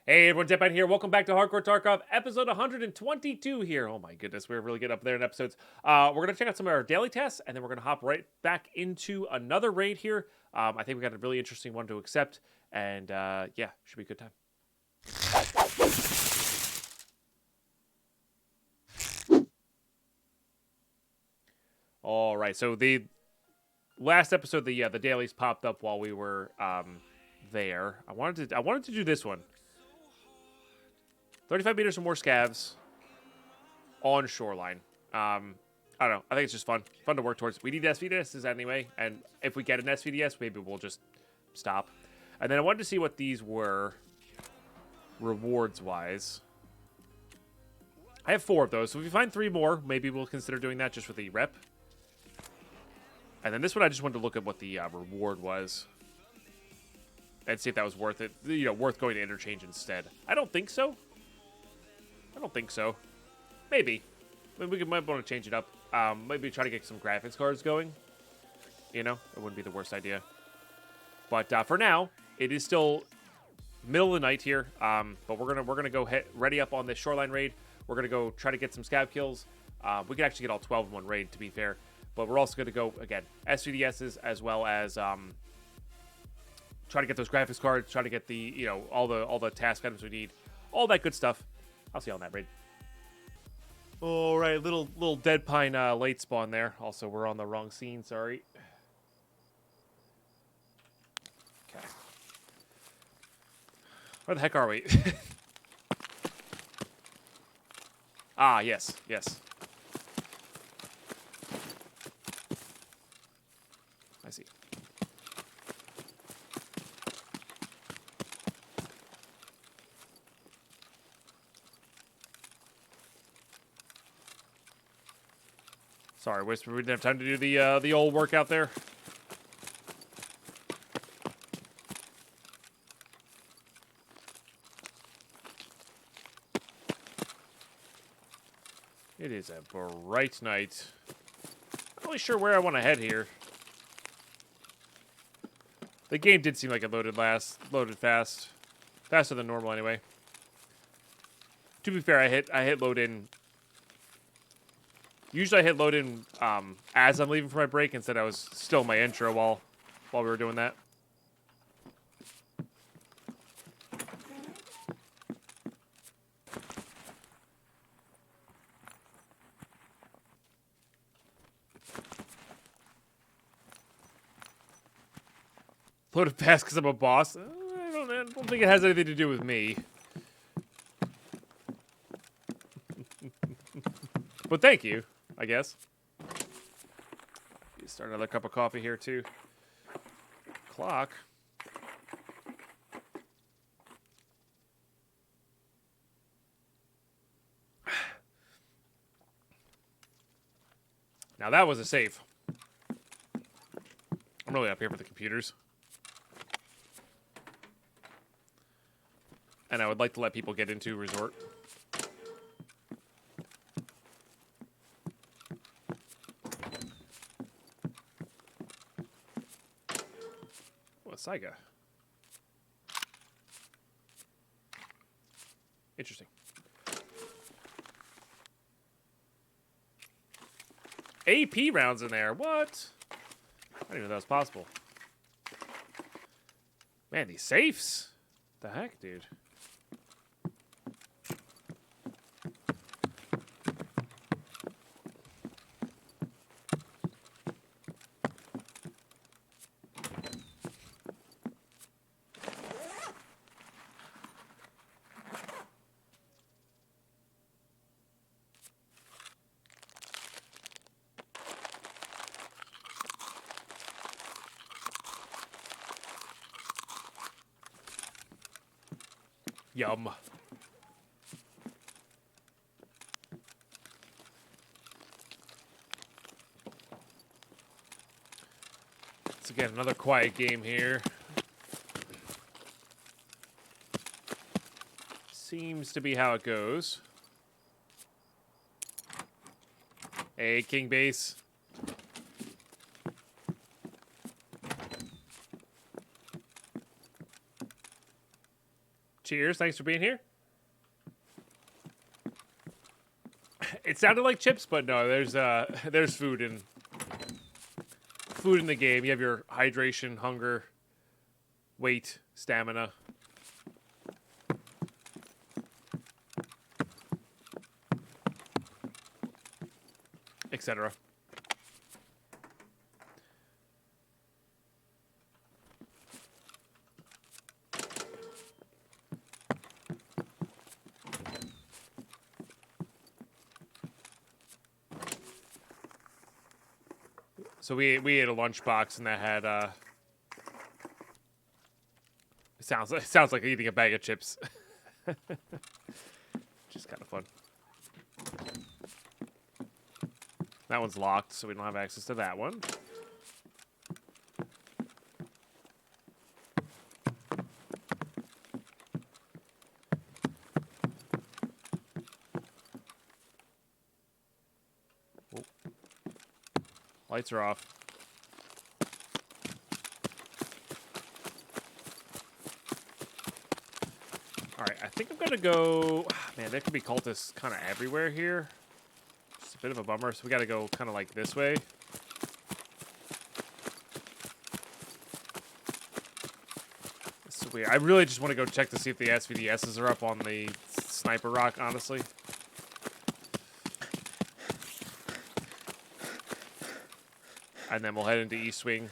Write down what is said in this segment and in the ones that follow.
Hey everyone, Deadpine here. Welcome back to Hardcore Tarkov, episode 122 here. Oh my goodness, we're really getting up there in episodes. We're going to check out some of our daily tests, and then we're going to hop right back into another raid here. I think we got a really interesting one to accept, and yeah, should be a good time. All right, so the last episode, the dailies popped up while we were there. I wanted to do this one. 35 meters or more scavs on shoreline. I don't know. I think it's just fun to work towards. We need SVDSs anyway, and if we get an SVDS, maybe we'll just stop. And then I wanted to see what these were rewards-wise. I have 4 of those, so if we find 3 more, maybe we'll consider doing that just with the rep. And then this one, I just wanted to look at what the reward was and see if that was worth it. You know, worth going to interchange instead. I don't think so. Maybe. Maybe we might want to change it up. Maybe try to get some graphics cards going. You know, it wouldn't be the worst idea. But for now, it is still middle of the night here. But we're gonna go ready up on this shoreline raid. We're gonna go try to get some scav kills. We can actually get all 12 in one raid, to be fair. But we're also gonna go again SVDSs as well as try to get those graphics cards. Try to get the all the task items we need. All that good stuff. I'll see you on that raid. All right, little Deadpine late spawn there. Also, we're on the wrong scene. Sorry. Okay. Where the heck are we? Ah, yes. I see. Sorry, Whisper, we didn't have time to do the old workout there. It is a bright night. Not really sure where I want to head here. The game did seem like it loaded fast. Faster than normal anyway. To be fair, I hit load in. Usually I hit load in as I'm leaving for my break. Instead, I was still in my intro while we were doing that. Loaded fast because I'm a boss. I don't think it has anything to do with me. But thank you, I guess. Start another cup of coffee here, too. Clock. Now that was a save. I'm really up here for the computers. And I would like to let people get into Resort. Saiga. Interesting. AP rounds in there. What? I didn't even know that was possible. Man, these safes. The heck, dude? Yum. Let's get another quiet game here. Seems to be how it goes. Hey, King Base. Cheers. Thanks for being here. It sounded like chips, but no, there's food in the game. You have your hydration, hunger, weight, stamina. Etc. So we ate a lunchbox and that had it sounds like eating a bag of chips. Just kind of fun. That one's locked, so we don't have access to that one. Oh. Lights are off. Alright, I think I'm gonna go... Man, there could be cultists kind of everywhere here. It's a bit of a bummer, so we gotta go kind of like this way. It's weird. I really just want to go check to see if the SVDSs are up on the sniper rock, honestly. And then we'll head into East Wing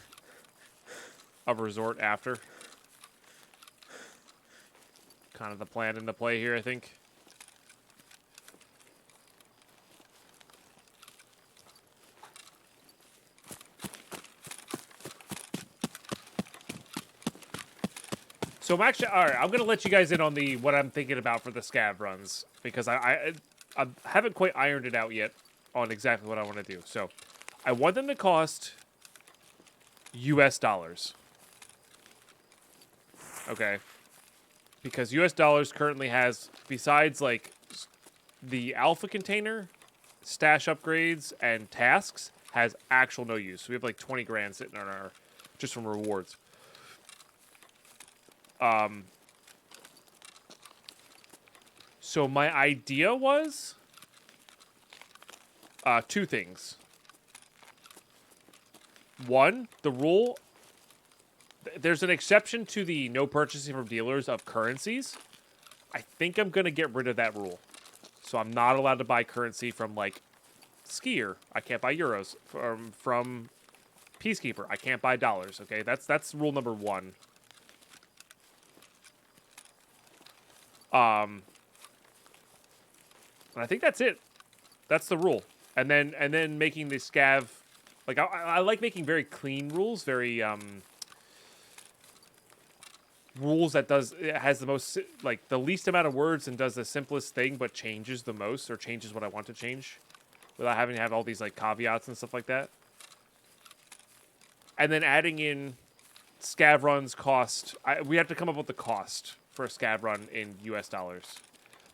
of Resort after. Kind of the plan and the play here, I think. So I'm actually, all right, I'm going to let you guys in on what I'm thinking about for the scav runs, because I haven't quite ironed it out yet on exactly what I want to do. So I want them to cost US dollars. Okay. Because US dollars currently has, besides like the alpha container, stash upgrades, and tasks, has actual no use. So we have like 20 grand sitting on our, just from rewards. So my idea was two things. One, the rule, there's an exception to the no purchasing from dealers of currencies. I think I'm going to get rid of that rule. So I'm not allowed to buy currency from, like, Skier. I can't buy euros. From Peacekeeper. I can't buy dollars, okay? That's rule number one. And I think that's it. That's the rule. And then making the scav, like, I like making very clean rules, very rules that it has the most, like, the least amount of words and does the simplest thing but changes the most, or changes what I want to change without having to have all these, like, caveats and stuff like that. And then adding in scav runs cost, we have to come up with the cost for a scav run in US dollars.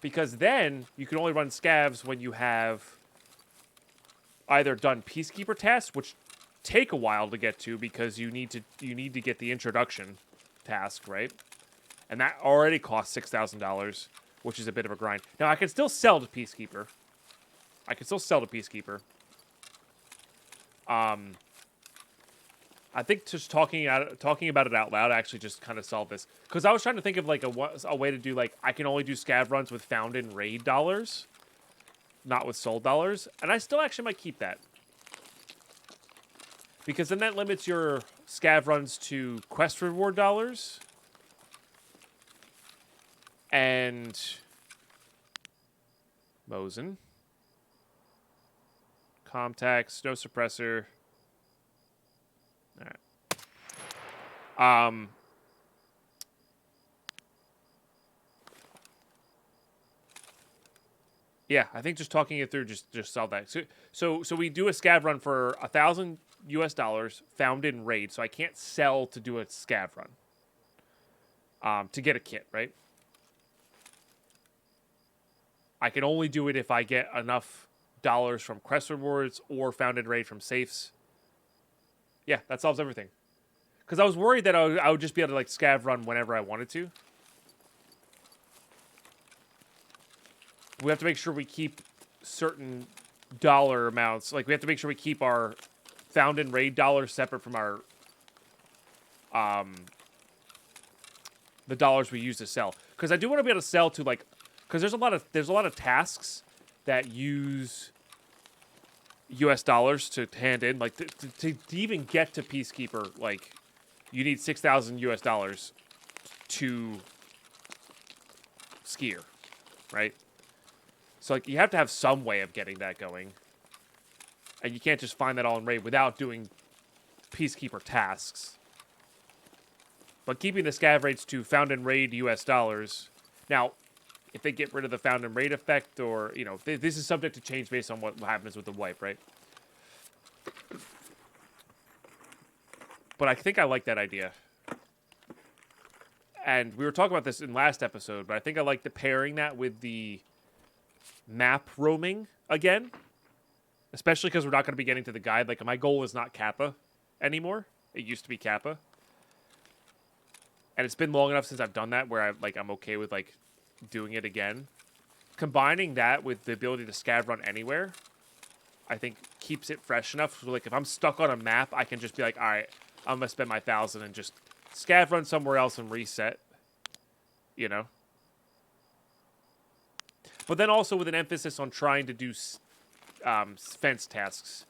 Because then you can only run scavs when you have either done Peacekeeper tasks, which take a while to get to because you need to get the introduction task, right? And that already costs $6,000, which is a bit of a grind. Now, I can still sell to Peacekeeper. I think just talking about it out loud actually just kind of solved this. Because I was trying to think of, like, a way to do, like, I can only do scav runs with found in raid dollars, not with sold dollars. And I still actually might keep that. Because then that limits your scav runs to quest reward dollars. And Mosin. Comtax, no suppressor. Alright. Yeah, I think just talking it through just solve that. So we do a scav run for $1,000 US dollars found in raid, so I can't sell to do a scav run. To get a kit, right? I can only do it if I get enough dollars from quest rewards or found in raid from safes. Yeah, that solves everything. Because I was worried that I would just be able to, like, scav run whenever I wanted to. we have to make sure we keep certain dollar amounts. Like, we have to make sure we keep our found in raid dollars separate from our the dollars we use to sell. Because I do want to be able to sell to, like, because there's a lot of tasks that use US dollars to hand in. Like, to even get to Peacekeeper, like, you need 6,000 US dollars to skier, right? So, like, you have to have some way of getting that going. And you can't just find that all in raid without doing Peacekeeper tasks. But keeping the scav rates to found in raid US dollars. Now, if they get rid of the found in raid effect, or, you know, this is subject to change based on what happens with the wipe, right? But I think I like that idea. And we were talking about this in last episode, but I think I like the pairing that with the map roaming again. Especially because we're not going to be getting to the guide. Like, my goal is not Kappa anymore. It used to be Kappa. And it's been long enough since I've done that where I'm okay with, like, doing it again. Combining that with the ability to scav run anywhere, I think keeps it fresh enough. So, like, if I'm stuck on a map, I can just be like, all right, I'm going to spend my 1,000 and just scav run somewhere else and reset. You know? But then also with an emphasis on trying to do fence tasks.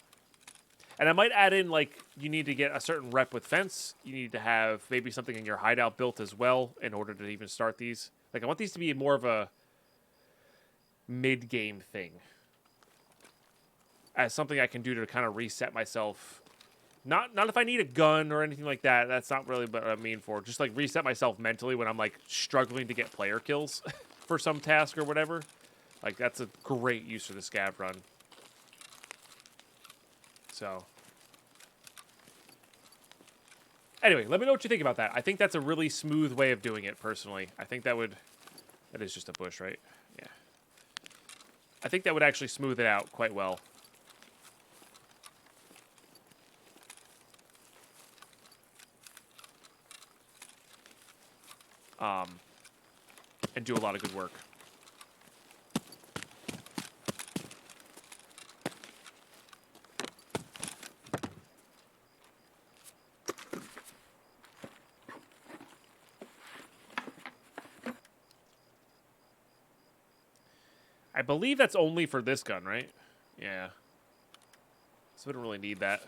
And I might add in, like, you need to get a certain rep with fence. You need to have maybe something in your hideout built as well in order to even start these. Like, I want these to be more of a mid-game thing. As something I can do to kind of reset myself. Not if I need a gun or anything like that. That's not really what I mean for. Just, like, reset myself mentally when I'm, like, struggling to get player kills for some task or whatever. Like, that's a great use for the scav run. So, anyway, let me know what you think about that. I think that's a really smooth way of doing it, personally. I think that is just a bush, right? Yeah. I think that would actually smooth it out quite well. And do a lot of good work. I believe that's only for this gun, right? Yeah. So we don't really need that.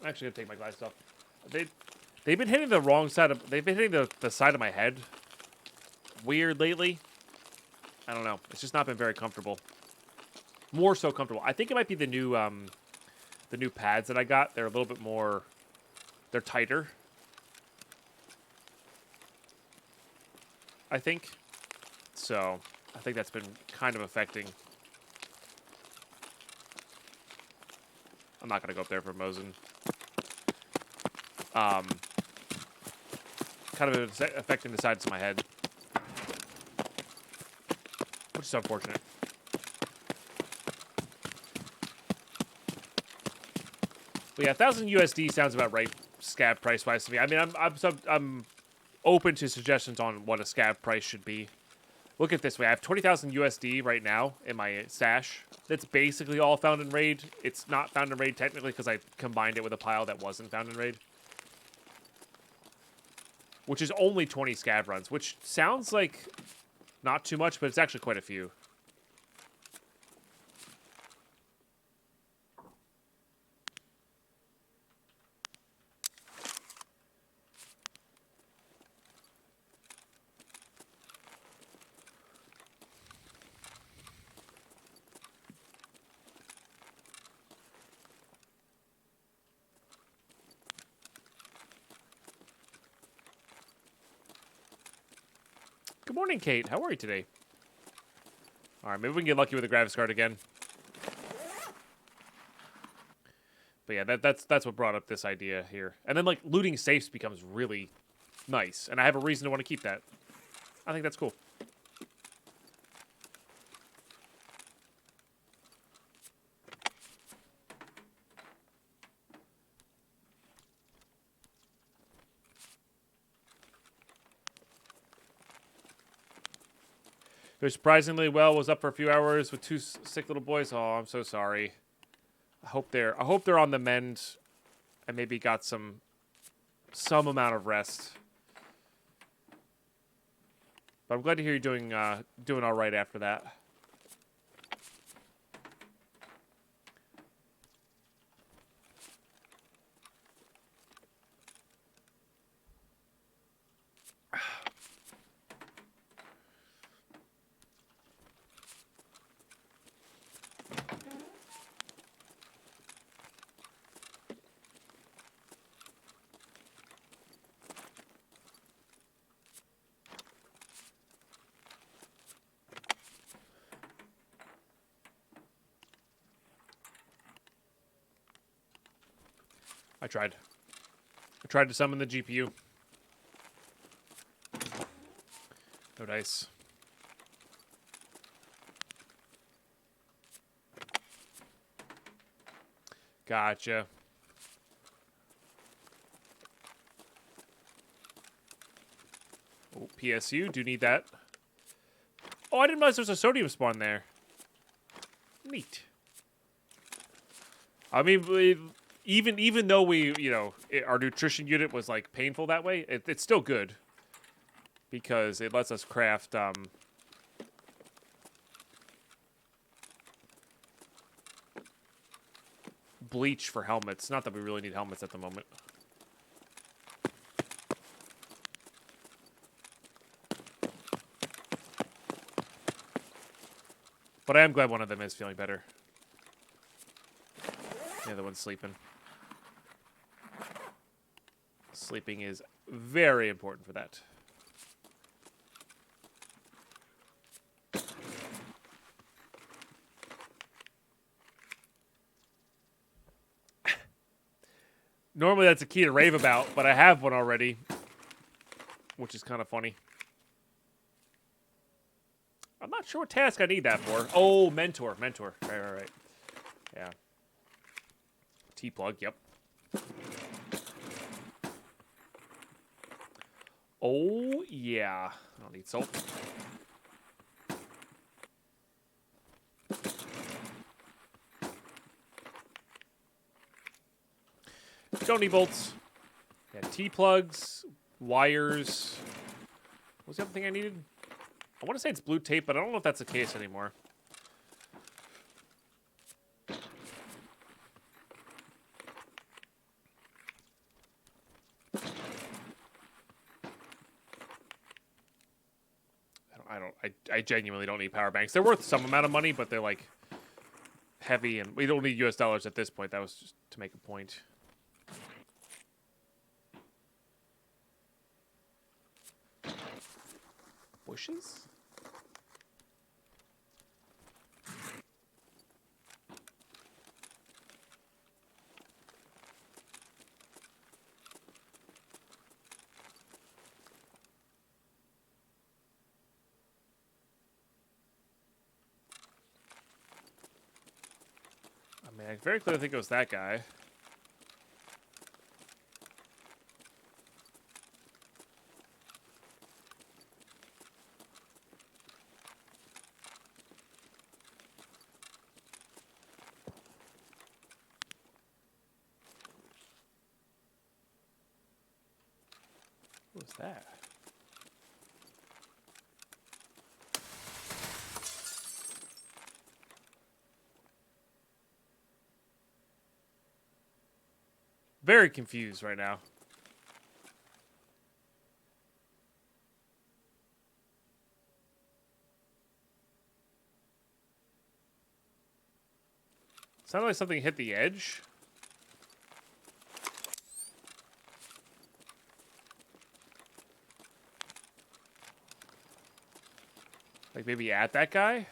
I'm actually gonna take my glasses off. They've been hitting the wrong side of. They've been hitting the side of my head weird lately. I don't know. It's just not been very comfortable. More so comfortable. I think it might be the new pads that I got. They're a little bit more. They're tighter. I think. So I think that's been kind of affecting. I'm not gonna go up there for Mosin. Kind of affecting the sides of my head. Which is unfortunate. But yeah, 1,000 USD sounds about right, scav price wise to me. I mean, I'm open to suggestions on what a scav price should be. Look at this way. I have 20,000 USD right now in my stash. That's basically all found in raid. It's not found in raid technically because I combined it with a pile that wasn't found in raid. Which is only 20 scav runs, which sounds like not too much, but it's actually quite a few. Good morning, Kate. How are you today? All right, maybe we can get lucky with the graphics card again. But yeah, that's what brought up this idea here. And then, like, looting safes becomes really nice. And I have a reason to want to keep that. I think that's cool. They're surprisingly well. Was up for a few hours with 2 sick little boys. Oh, I'm so sorry. I hope they're on the mend and maybe got some amount of rest. But I'm glad to hear you're doing all right after that. I tried to summon the GPU. No dice. Gotcha. Oh, PSU, do need that. Oh, I didn't realize there was a sodium spawn there. Neat. I mean, even though we, our nutrition unit was like painful that way, it's still good because it lets us craft bleach for helmets. Not that we really need helmets at the moment. But I am glad one of them is feeling better. The other one's sleeping. Sleeping is very important for that. Normally that's a key to rave about, but I have one already, which is kind of funny. I'm not sure what task I need that for. Oh, mentor. Right. Yeah. T-plug, yep. Oh, yeah. I don't need salt. Don't need bolts. Yeah, T-plugs, wires. What was the other thing I needed? I want to say it's blue tape, but I don't know if that's the case anymore. I genuinely don't need power banks. They're worth some amount of money, but they're like heavy, and we don't need US dollars at this point. That was just to make a point. Bushes? I mean, I very clearly think it was that guy. What was that? Very confused right now. Sounded like something hit the edge. Like maybe at that guy?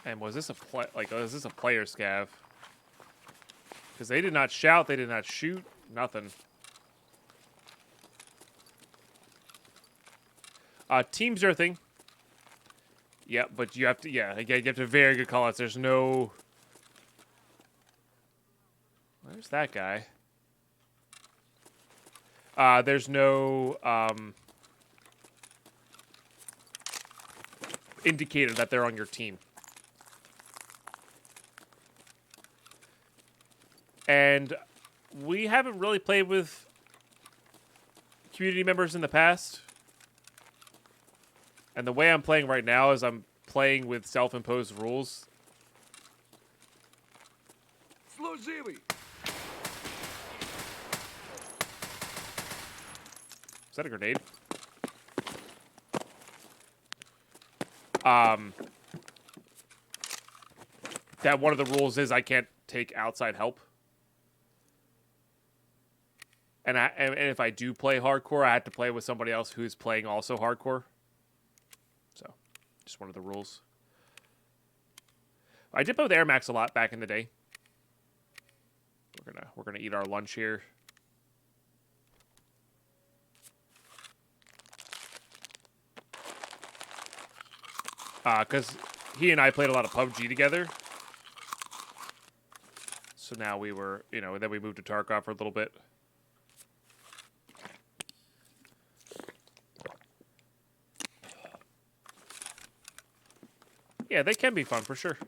And was this a is this a player scav? Because they did not shout, they did not shoot, nothing. Teams earthing. Yeah, but you have to, yeah, again, you have to very good call outs. There's no... Where's that guy? There's no, indicator that they're on your team. And we haven't really played with community members in the past. And the way I'm playing right now is I'm playing with self-imposed rules. Служивый! Is that a grenade? That one of the rules is I can't take outside help. And if I do play hardcore, I have to play with somebody else who's playing also hardcore. So, just one of the rules. I did play with Air Max a lot back in the day. We're gonna eat our lunch here. Because he and I played a lot of PUBG together. So now we were, you know, and then we moved to Tarkov for a little bit. Yeah, they can be fun for sure.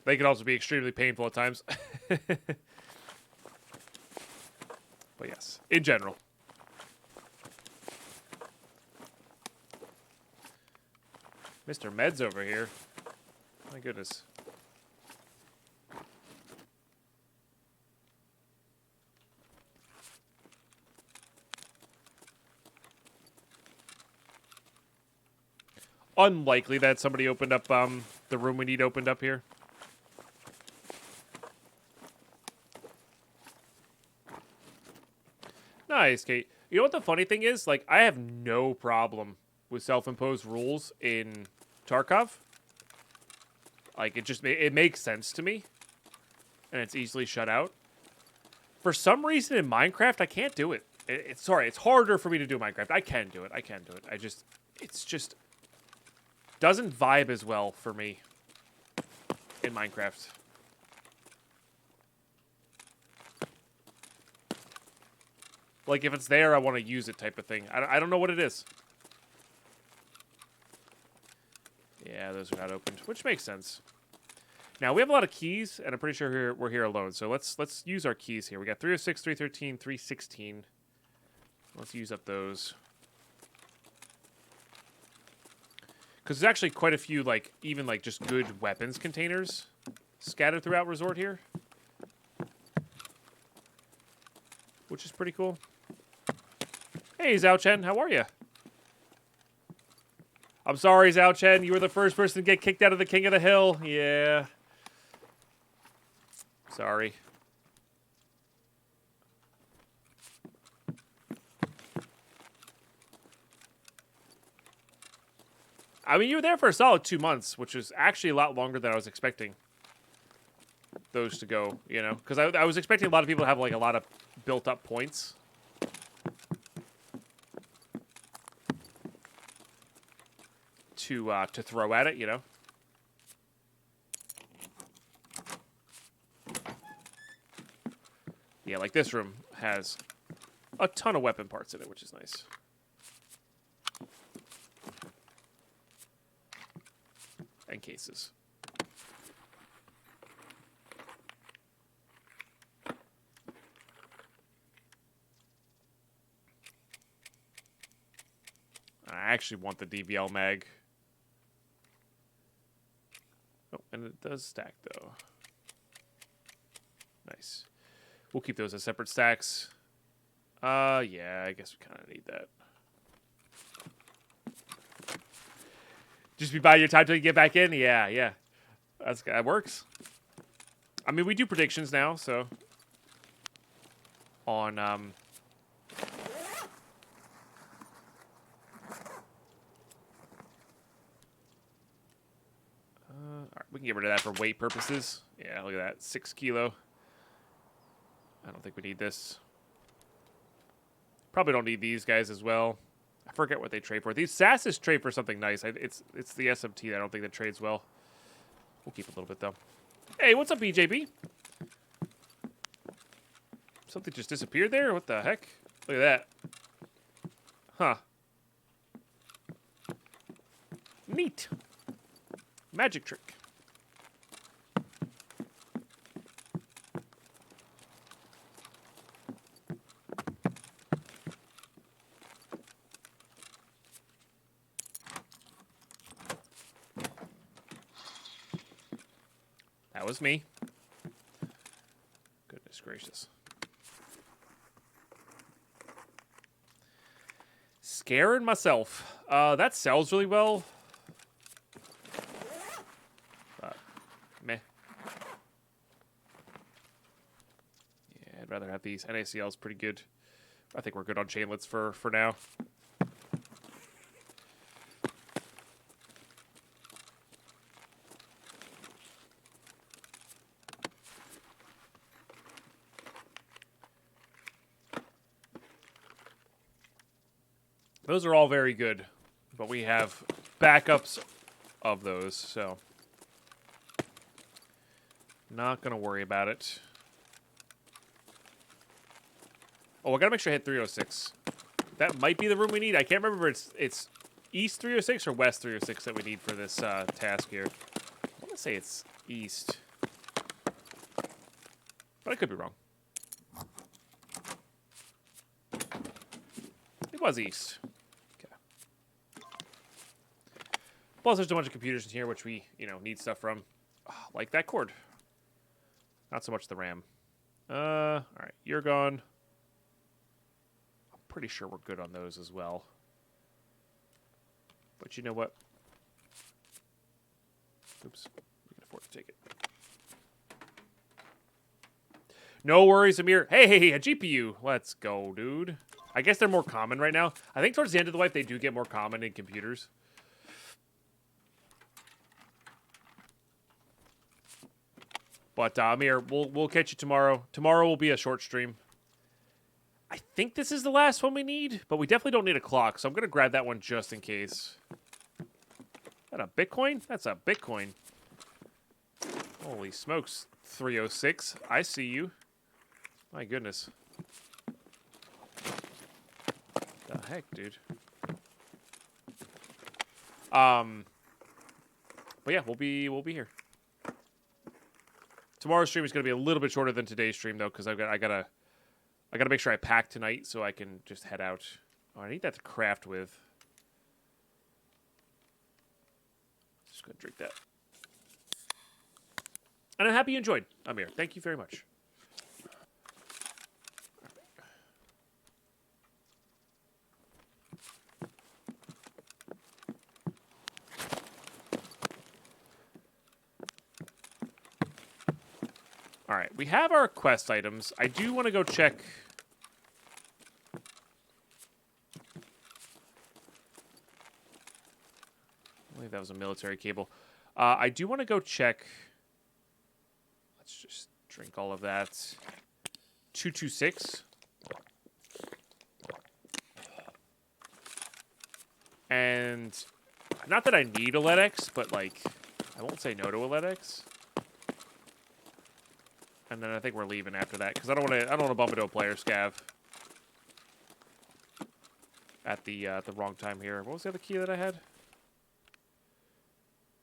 They can also be extremely painful at times. But yes, in general. Mr. Med's over here. My goodness. Unlikely that somebody opened up the room we need opened up here. Nice, Kate. You know what the funny thing is? Like, I have no problem with self-imposed rules in Tarkov. Like, it makes sense to me. And it's easily shut out. For some reason in Minecraft, I can't do it. It's harder for me to do Minecraft. I can do it. It's just doesn't vibe as well for me in Minecraft. Like, if it's there, I want to use it type of thing. I don't know what it is. Yeah, those are not opened, which makes sense. Now, we have a lot of keys, and I'm pretty sure we're here alone. So let's use our keys here. We got 306, 313, 316. Let's use up those. Because there's actually quite a few, like, even, like, just good weapons containers scattered throughout Resort here. Which is pretty cool. Hey, Zhao Chen, how are you? I'm sorry, Zhao Chen. You were the first person to get kicked out of the King of the Hill. Yeah. Sorry. I mean, you were there for a solid 2 months, which is actually a lot longer than I was expecting those to go, you know? Because I was expecting a lot of people to have, like, a lot of built-up points. To throw at it, you know? Yeah, like this room has a ton of weapon parts in it, which is nice. And cases. I actually want the DVL mag. Oh, and it does stack, though. Nice. We'll keep those as separate stacks. Yeah, I guess we kind of need that. Just be buying your time till you get back in? Yeah. That works. I mean, we do predictions now, so... On, Get rid of that for weight purposes. Yeah, look at that. 6 kilo. I don't think we need this. Probably don't need these guys as well. I forget what they trade for. These sasses trade for something nice. It's the SMT that I don't think that trades well. We'll keep a little bit, though. Hey, what's up, BJB? Something just disappeared there? What the heck? Look at that. Huh. Neat. Magic trick. That was me. Goodness gracious. Scaring myself. That sells really well. Meh. Yeah, I'd rather have these. NACL's pretty good. I think we're good on chainlets for now. Those are all very good, but we have backups of those, so not going to worry about it. Oh, I got to make sure I hit 306. That might be the room we need. I can't remember if it's East 306 or West 306 that we need for this task here. I want to say it's East, but I could be wrong. It was East. Plus, there's a bunch of computers in here, which we, need stuff from. Oh, like that cord. Not so much the RAM. All right, you're gone. I'm pretty sure we're good on those as well. But you know what? Oops, we can afford to take it. No worries, Amir. Hey, a GPU. Let's go, dude. I guess they're more common right now. I think towards the end of the life, they do get more common in computers. But Amir, we'll catch you tomorrow. Tomorrow will be a short stream. I think this is the last one we need, but we definitely don't need a clock, so I'm gonna grab that one just in case. Is that a Bitcoin? That's a Bitcoin. Holy smokes, 306. I see you. My goodness. The heck, dude. But yeah, we'll be here. Tomorrow's stream is going to be a little bit shorter than today's stream, though, because I gotta make sure I pack tonight so I can just head out. Oh, I need that to craft with. Just gonna drink that. And I'm happy you enjoyed, Amir. Thank you very much. All right, we have our quest items. I do want to go check. I believe that was a military cable. I do want to go check. Let's just drink all of that. 226. And not that I need a LEDX, but like, I won't say no to a LEDX. And then I think we're leaving after that because I don't want to bump into a player scav at the wrong time here. What was the other key that I had?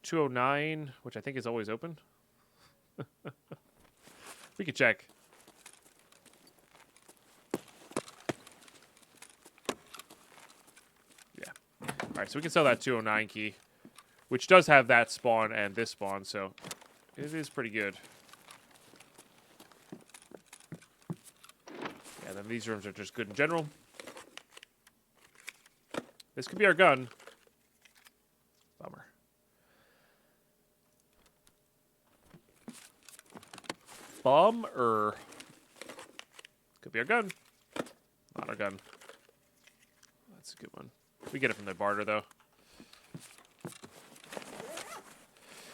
209, which I think is always open. We could check. Yeah. All right, so we can sell that 209 key, which does have that spawn and this spawn, so it is pretty good. And then these rooms are just good in general. This could be our gun. Bummer. Bummer. Could be our gun. Not our gun. That's a good one. We get it from the barter, though.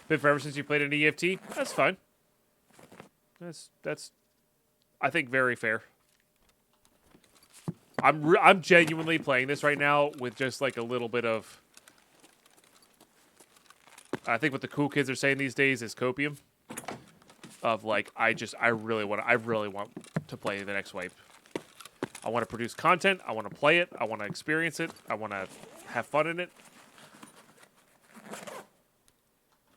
Been forever since you played an EFT. That's fine. That's I think very fair. I'm genuinely playing this right now with just like a little bit of. I think what the cool kids are saying these days is copium. Of like, I really want to play the next wipe. I want to produce content. I want to play it. I want to experience it. I want to have fun in it.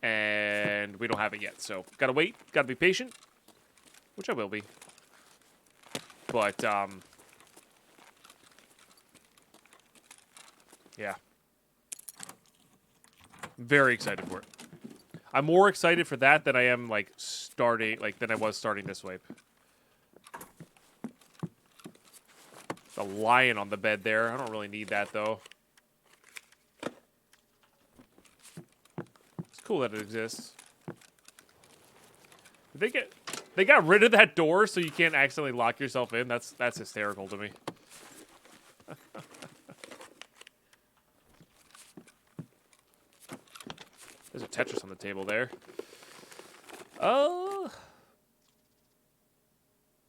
And we don't have it yet, so gotta wait. Gotta be patient, which I will be. But yeah, very excited for it. I'm more excited for that than I am than I was starting this wipe. The lion on the bed there. I don't really need that though. It's cool that it exists. They got rid of that door so you can't accidentally lock yourself in. That's hysterical to me. There's a Tetris on the table there. Oh.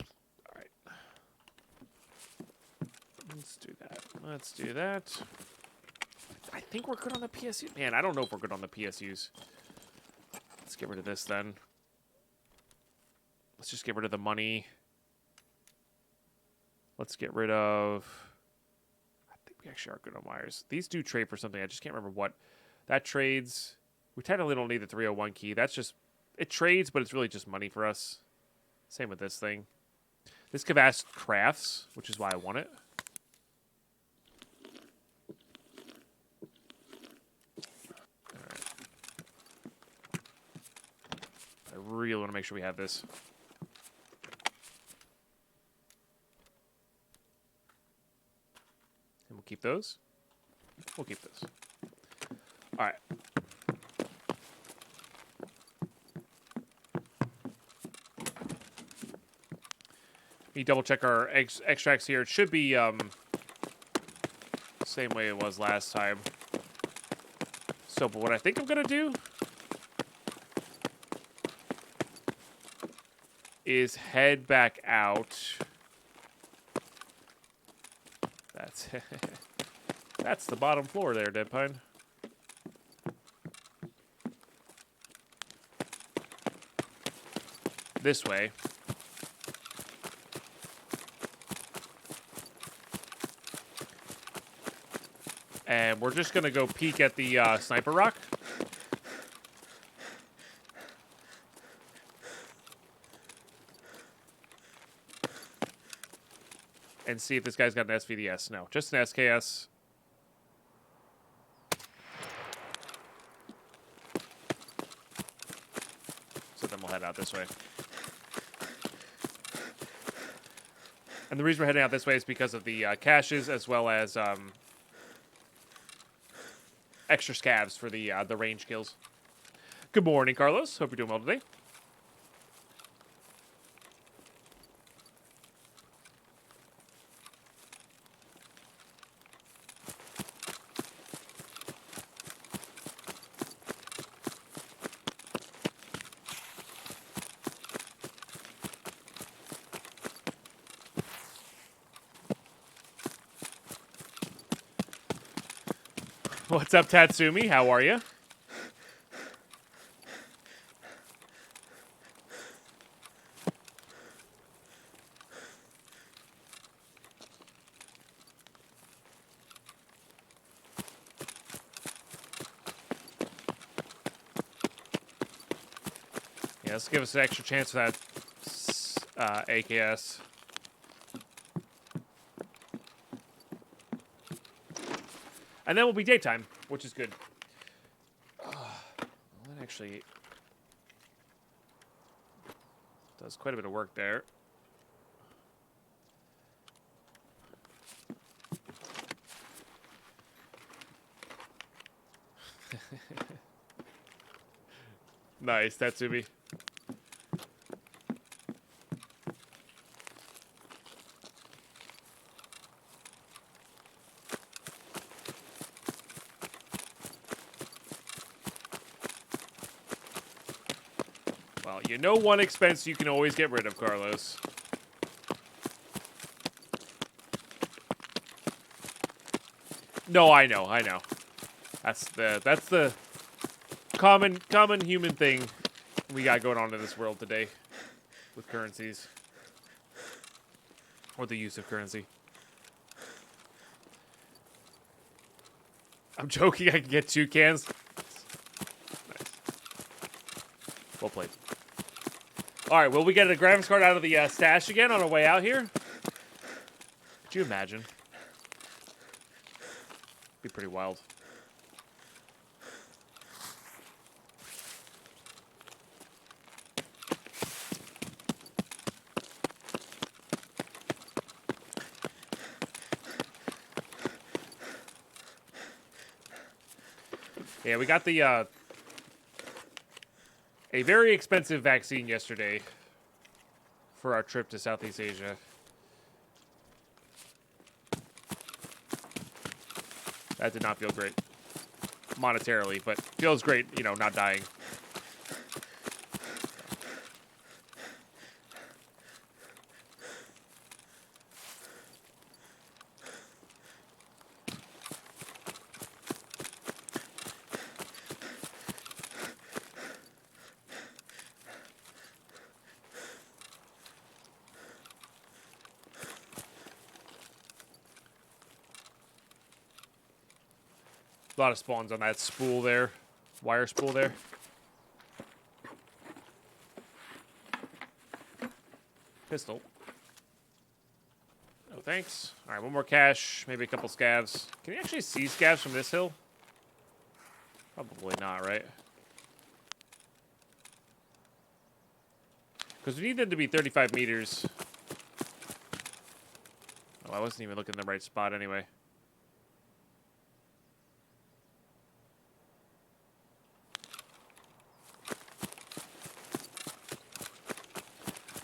All right. Let's do that. Let's do that. I think we're good on the PSU. Man, I don't know if we're good on the PSUs. Let's get rid of this then. Let's just get rid of the money. Let's get rid of... I think we actually are good on wires. These do trade for something. I just can't remember what. That trades... We technically don't need the 301 key. That's just... It trades, but it's really just money for us. Same with this thing. This Kavast crafts, which is why I want it. Alright. I really want to make sure we have this. And we'll keep those. We'll keep those. Alright. We double check our extracts here. It should be same way it was last time. So, but what I think I'm gonna do is head back out. That's that's the bottom floor there, Deadpine. This way. And we're just going to go peek at the sniper rock. And see if this guy's got an SVDS. No, just an SKS. So then we'll head out this way. And the reason we're heading out this way is because of the caches as well as... extra scavs for the range kills. Good morning, Carlos. Hope you're doing well today. What's up, Tatsumi? How are you? Yeah, let's give us an extra chance for that AKS. And then we'll be daytime, which is good. That actually does quite a bit of work there. Nice, Tatsumi. Well, you know one expense you can always get rid of, Carlos. No, I know. That's the common human thing we got going on in this world today with currencies. Or the use of currency. I'm joking, I can get 2 cans. Nice. Well played. Alright, will we get a graphics card out of the stash again on our way out here? Could you imagine? Be pretty wild. Yeah, we got the, a very expensive vaccine yesterday for our trip to Southeast Asia. That did not feel great monetarily, but feels great, you know, not dying. A lot of spawns on that spool there. Wire spool there. Pistol. No thanks. Alright, one more cash. Maybe a couple scavs. Can you actually see scavs from this hill? Probably not, right? Because we need them to be 35 meters. Oh, I wasn't even looking in the right spot anyway.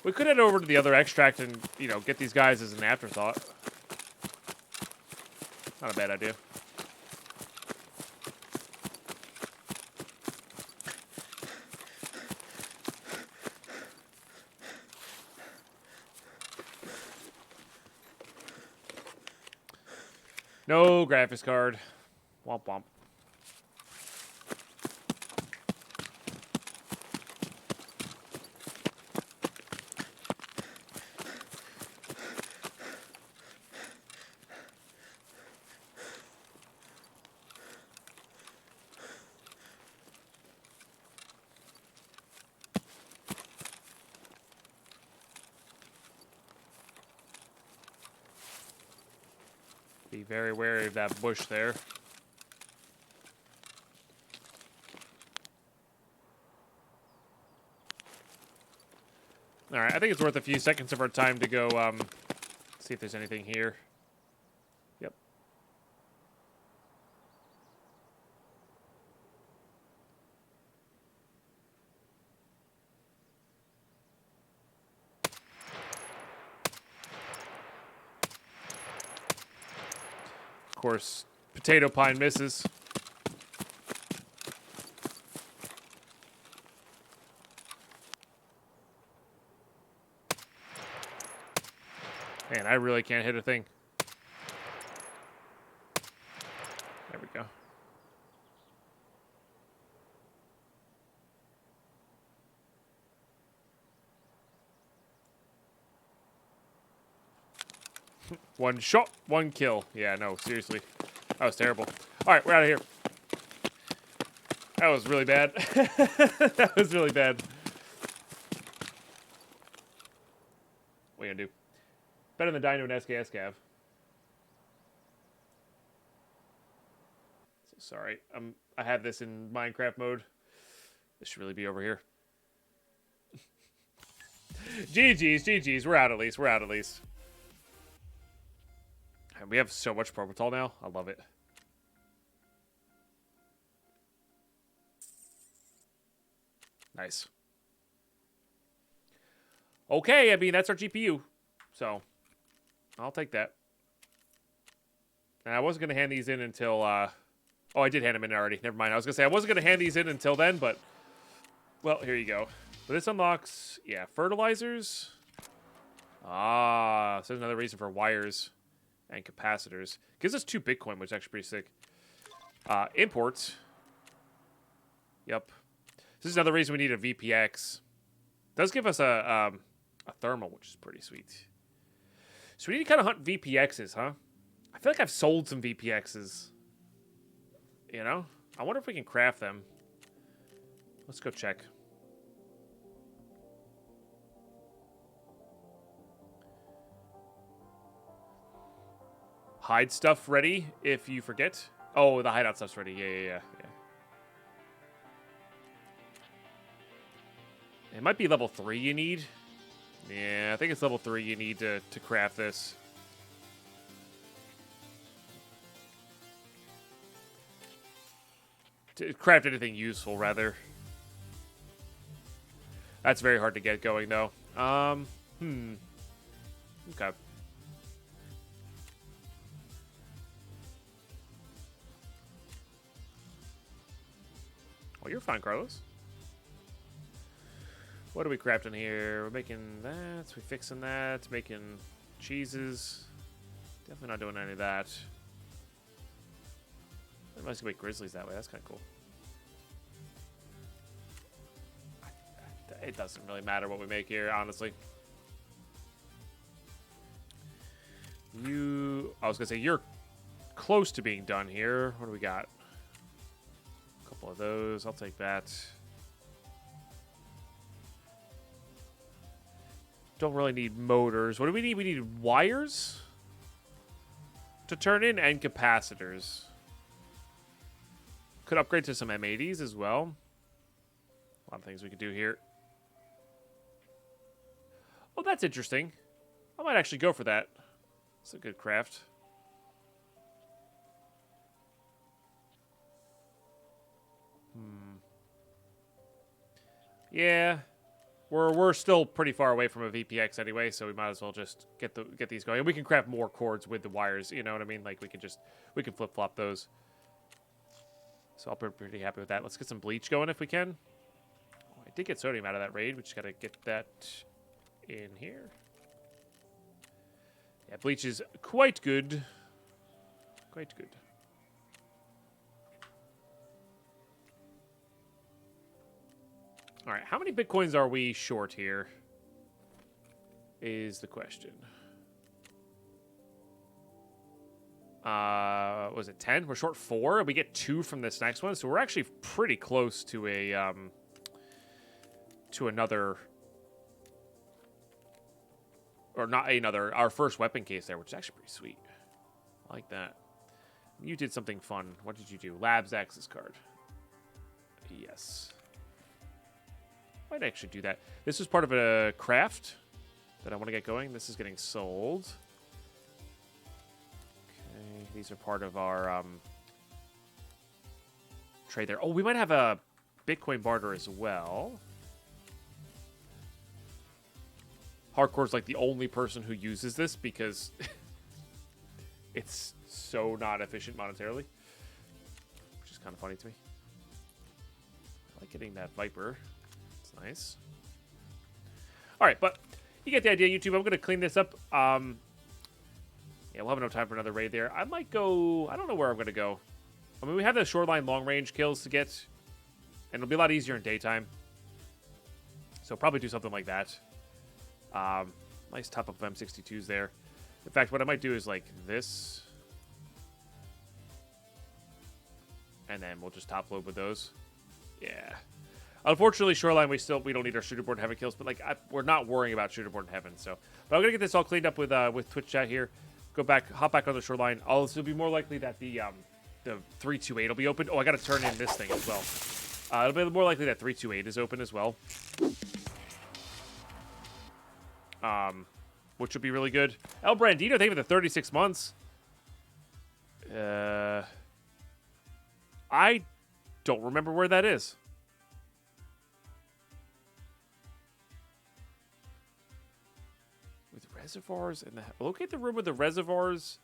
We could head over to the other extract and, you know, get these guys as an afterthought. Not a bad idea. No graphics card. Womp womp. Be very wary of that bush there. Alright, I think it's worth a few seconds of our time to go see if there's anything here. Yep. Of course, potato pine misses. Man, I really can't hit a thing. There we go. One shot, one kill. Yeah, no, seriously. That was terrible. All right, we're out of here. That was really bad. That was really bad. What are you gonna do? Better than dying to an SKS cav. So sorry. I have this in Minecraft mode. This should really be over here. GG's. We're out at least. We're out at least. And we have so much Propital now. I love it. Nice. Okay, I mean, that's our GPU. So, I'll take that. And I wasn't going to hand these in until... oh, I did hand them in already. Never mind. I was going to say I wasn't going to hand these in until then, but... Well, here you go. But this unlocks, yeah, fertilizers. Ah, so there's another reason for wires and capacitors. Gives us 2 Bitcoin, which is actually pretty sick. Imports. Yep. This is another reason we need a VPX. Does give us a thermal, which is pretty sweet. So we need to kind of hunt VPXs, huh? I feel like I've sold some VPXs. You know? I wonder if we can craft them. Let's go check. Hide stuff ready if you forget. Oh, the hideout stuff's ready. Yeah. It might be level 3 you need. Yeah, I think it's level 3 you need to craft this. To craft anything useful, rather. That's very hard to get going, though. Okay. Oh, you're fine, Carlos. What are we crafting here? We're making that. We're fixing that. Making cheeses. Definitely not doing any of that. I must make grizzlies that way. That's kind of cool. It doesn't really matter what we make here, honestly. I was going to say, you're close to being done here. What do we got? A couple of those. I'll take that. Don't really need motors. What do we need? We need wires to turn in and capacitors. Could upgrade to some M80s as well. A lot of things we could do here. Oh, that's interesting. I might actually go for that. It's a good craft. Yeah. We're still pretty far away from a VPX anyway, so we might as well just get these going. And we can craft more cords with the wires, you know what I mean? Like we can flip-flop those. So I'll be pretty happy with that. Let's get some bleach going if we can. Oh, I did get sodium out of that raid. We just gotta get that in here. Yeah, bleach is quite good. Quite good. All right, how many Bitcoins are we short here? Is the question. Was it 10? We're short 4. We get 2 from this next one, so we're actually pretty close to a another, or not another, our first weapon case there, which is actually pretty sweet. I like that. You did something fun. What did you do? Labs access card. Yes. Might actually do that. This is part of a craft that I want to get going. This is getting sold. Okay, these are part of our trade there. Oh, we might have a Bitcoin barter as well. Hardcore's like the only person who uses this because it's so not efficient monetarily, which is kind of funny to me. I like getting that Viper. Nice. All right, but you get the idea, YouTube. I'm going to clean this up. Yeah, we'll have enough time for another raid there. I might go... I don't know where I'm going to go. I mean, we have the shoreline long-range kills to get, and it'll be a lot easier in daytime. So probably do something like that. Nice top of M62s there. In fact, what I might do is like this. And then we'll just top load with those. Yeah. Unfortunately, shoreline, we don't need our shooter board in heaven kills, but like we're not worrying about shooter board in heaven. So, but I'm gonna get this all cleaned up with Twitch chat here. Go back, hop back on the shoreline. It'll be more likely that the 328 will be open. Oh, I gotta turn in this thing as well. It'll be more likely that 328 is open as well. Which would be really good. El Brandino, thank you for the 36 months. I don't remember where that is. Reservoirs in the locate the room with the reservoirs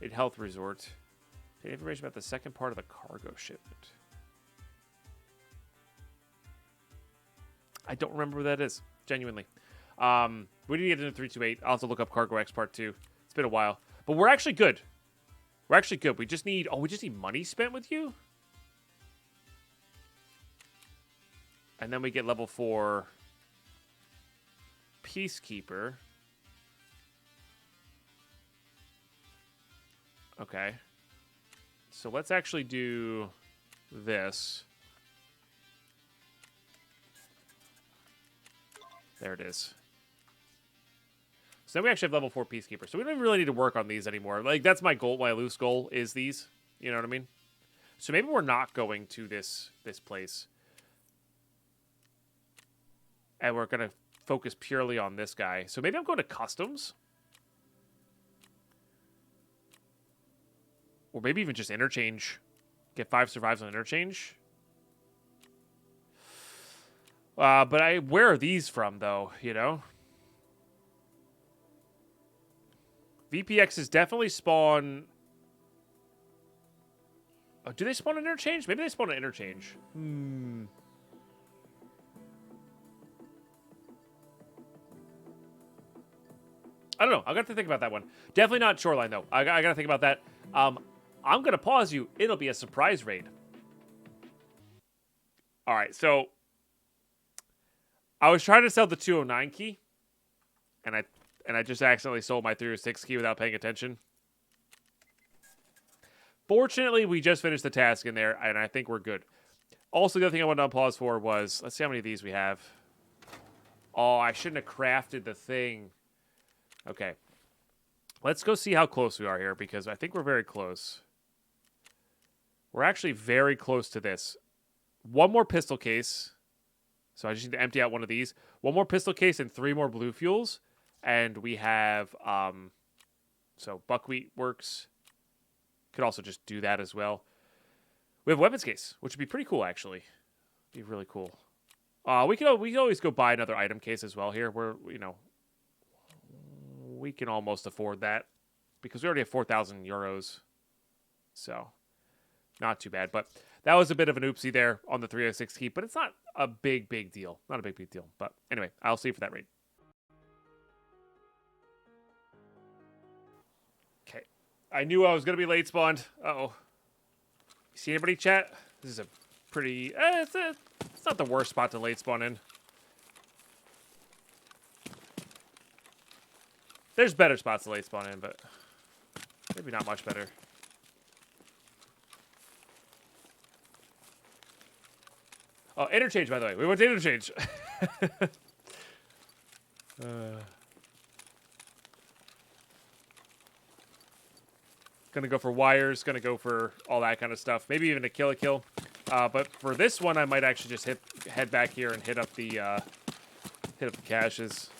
in health resort. Get information about the second part of the cargo shipment. I don't remember where that is. Genuinely. We need to get into 328. I'll have to look up Cargo X Part 2. It's been a while. But we're actually good. We're actually good. We just need... Oh, we just need money spent with you? And then we get level 4 Peacekeeper. Okay. So let's actually do this. There it is. So then we actually have level 4 Peacekeeper. So we don't even really need to work on these anymore. Like, that's my goal, my loose goal is these. You know what I mean? So maybe we're not going to this place. And we're going to focus purely on this guy. So maybe I'm going to customs. Or maybe even just interchange. Get 5 survives on interchange. But where are these from, though, you know? VPXs definitely spawn... Oh, do they spawn an interchange? Maybe they spawn an interchange. I don't know. I've got to think about that one. Definitely not Shoreline, though. I got to think about that. I'm going to pause you. It'll be a surprise raid. All right, so... I was trying to sell the 209 key. And I just accidentally sold my 306 key without paying attention. Fortunately, we just finished the task in there, and I think we're good. Also, the other thing I wanted to applause for was... Let's see how many of these we have. Oh, I shouldn't have crafted the thing. Okay. Let's go see how close we are here, because I think we're very close. We're actually very close to this. One more pistol case. So I just need to empty out one of these. One more pistol case and 3 more blue fuels. And we have... So buckwheat works. Could also just do that as well. We have a weapons case, which would be pretty cool, actually. Be really cool. We could always go buy another item case as well here. We're, you know... We can almost afford that. Because we already have 4,000 euros. So... Not too bad, but that was a bit of an oopsie there on the 306 key, but it's not a big deal. Not a big deal, but anyway, I'll see you for that raid. Okay. I knew I was going to be late spawned. Uh-oh. See anybody, chat? This is a pretty... it's not the worst spot to late spawn in. There's better spots to late spawn in, but maybe not much better. Oh, interchange, by the way. We went to interchange. Gonna go for wires. Gonna go for all that kind of stuff. Maybe even a kill. But for this one, I might actually just head back here and hit up the caches.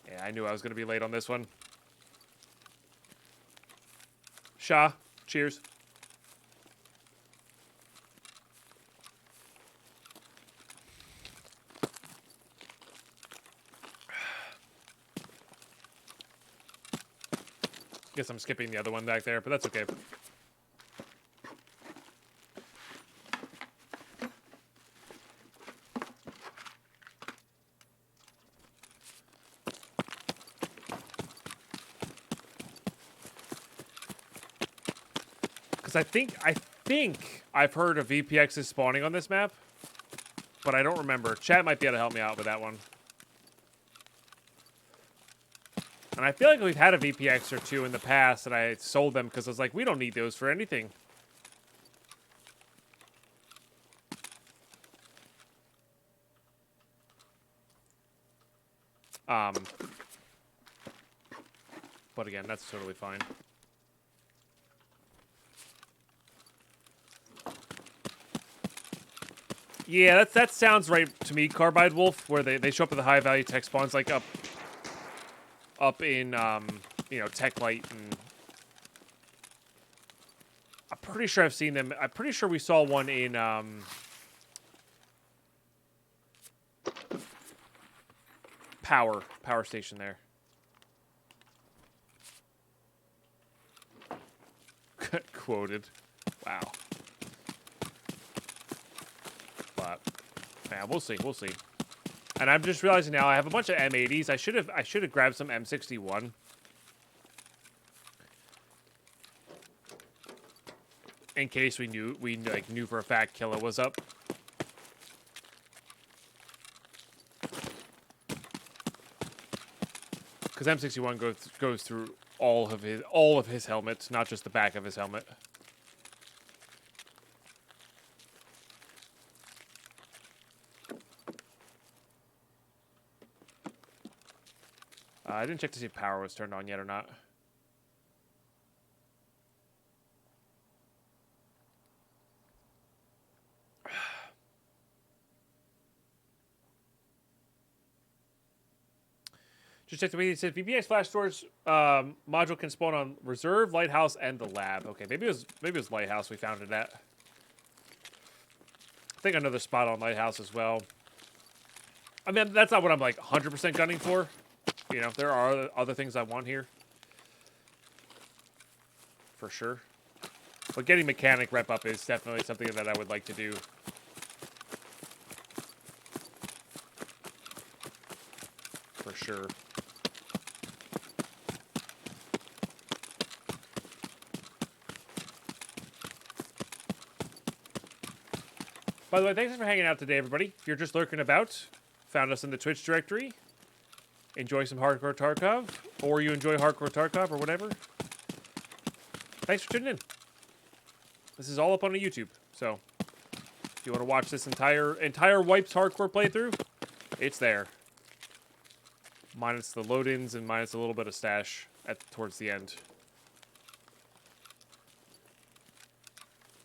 Yeah, I knew I was gonna be late on this one. Shah, cheers. Guess I'm skipping the other one back there, but that's okay. I think I've heard of VPXs spawning on this map, but I don't remember. Chat might be able to help me out with that one. And I feel like we've had a VPX or two in the past, and I sold them because I was like, we don't need those for anything. But again, that's totally fine. Yeah, that sounds right to me, Carbide Wolf, where they show up at the high value tech spawns, like up in you know, Tech Light, and I'm pretty sure I've seen them. I'm pretty sure we saw one in power station there. Quoted. Wow. But yeah, we'll see. We'll see. And I'm just realizing now I have a bunch of M80s. I should have grabbed some M61. In case we knew for a fact Killa was up. Because M61 goes through all of his helmets, not just the back of his helmet. I didn't check to see if power was turned on yet or not. Just check the way it said VBX flash storage module can spawn on reserve, lighthouse, and the lab. Okay, maybe it was lighthouse we found it at. I think another spot on lighthouse as well. I mean, that's not what I'm like 100% gunning for. You know, there are other things I want here. For sure. But getting mechanic rep up is definitely something that I would like to do. For sure. By the way, thanks for hanging out today, everybody. If you're just lurking about, found us in the Twitch directory, enjoy some Hardcore Tarkov, or you enjoy Hardcore Tarkov, or whatever. Thanks for tuning in. This is all up on the YouTube, so if you want to watch this entire Wipes Hardcore playthrough, it's there. Minus the load-ins and minus a little bit of stash towards the end.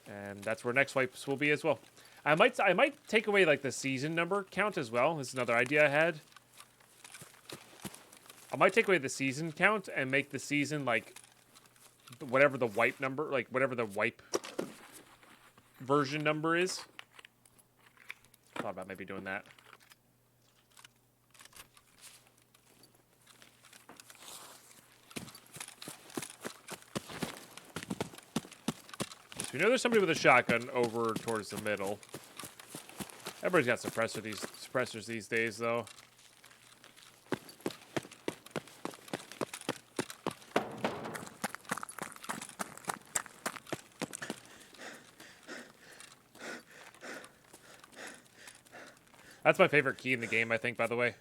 And that's where next Wipes will be as well. I might take away like the season number count as well. This is another idea I had. I might take away the season count and make the season like whatever the wipe number, like whatever the wipe version number is. Thought about maybe doing that. So we know there's somebody with a shotgun over towards the middle. Everybody's got suppressors these days, though. That's my favorite key in the game, I think, by the way.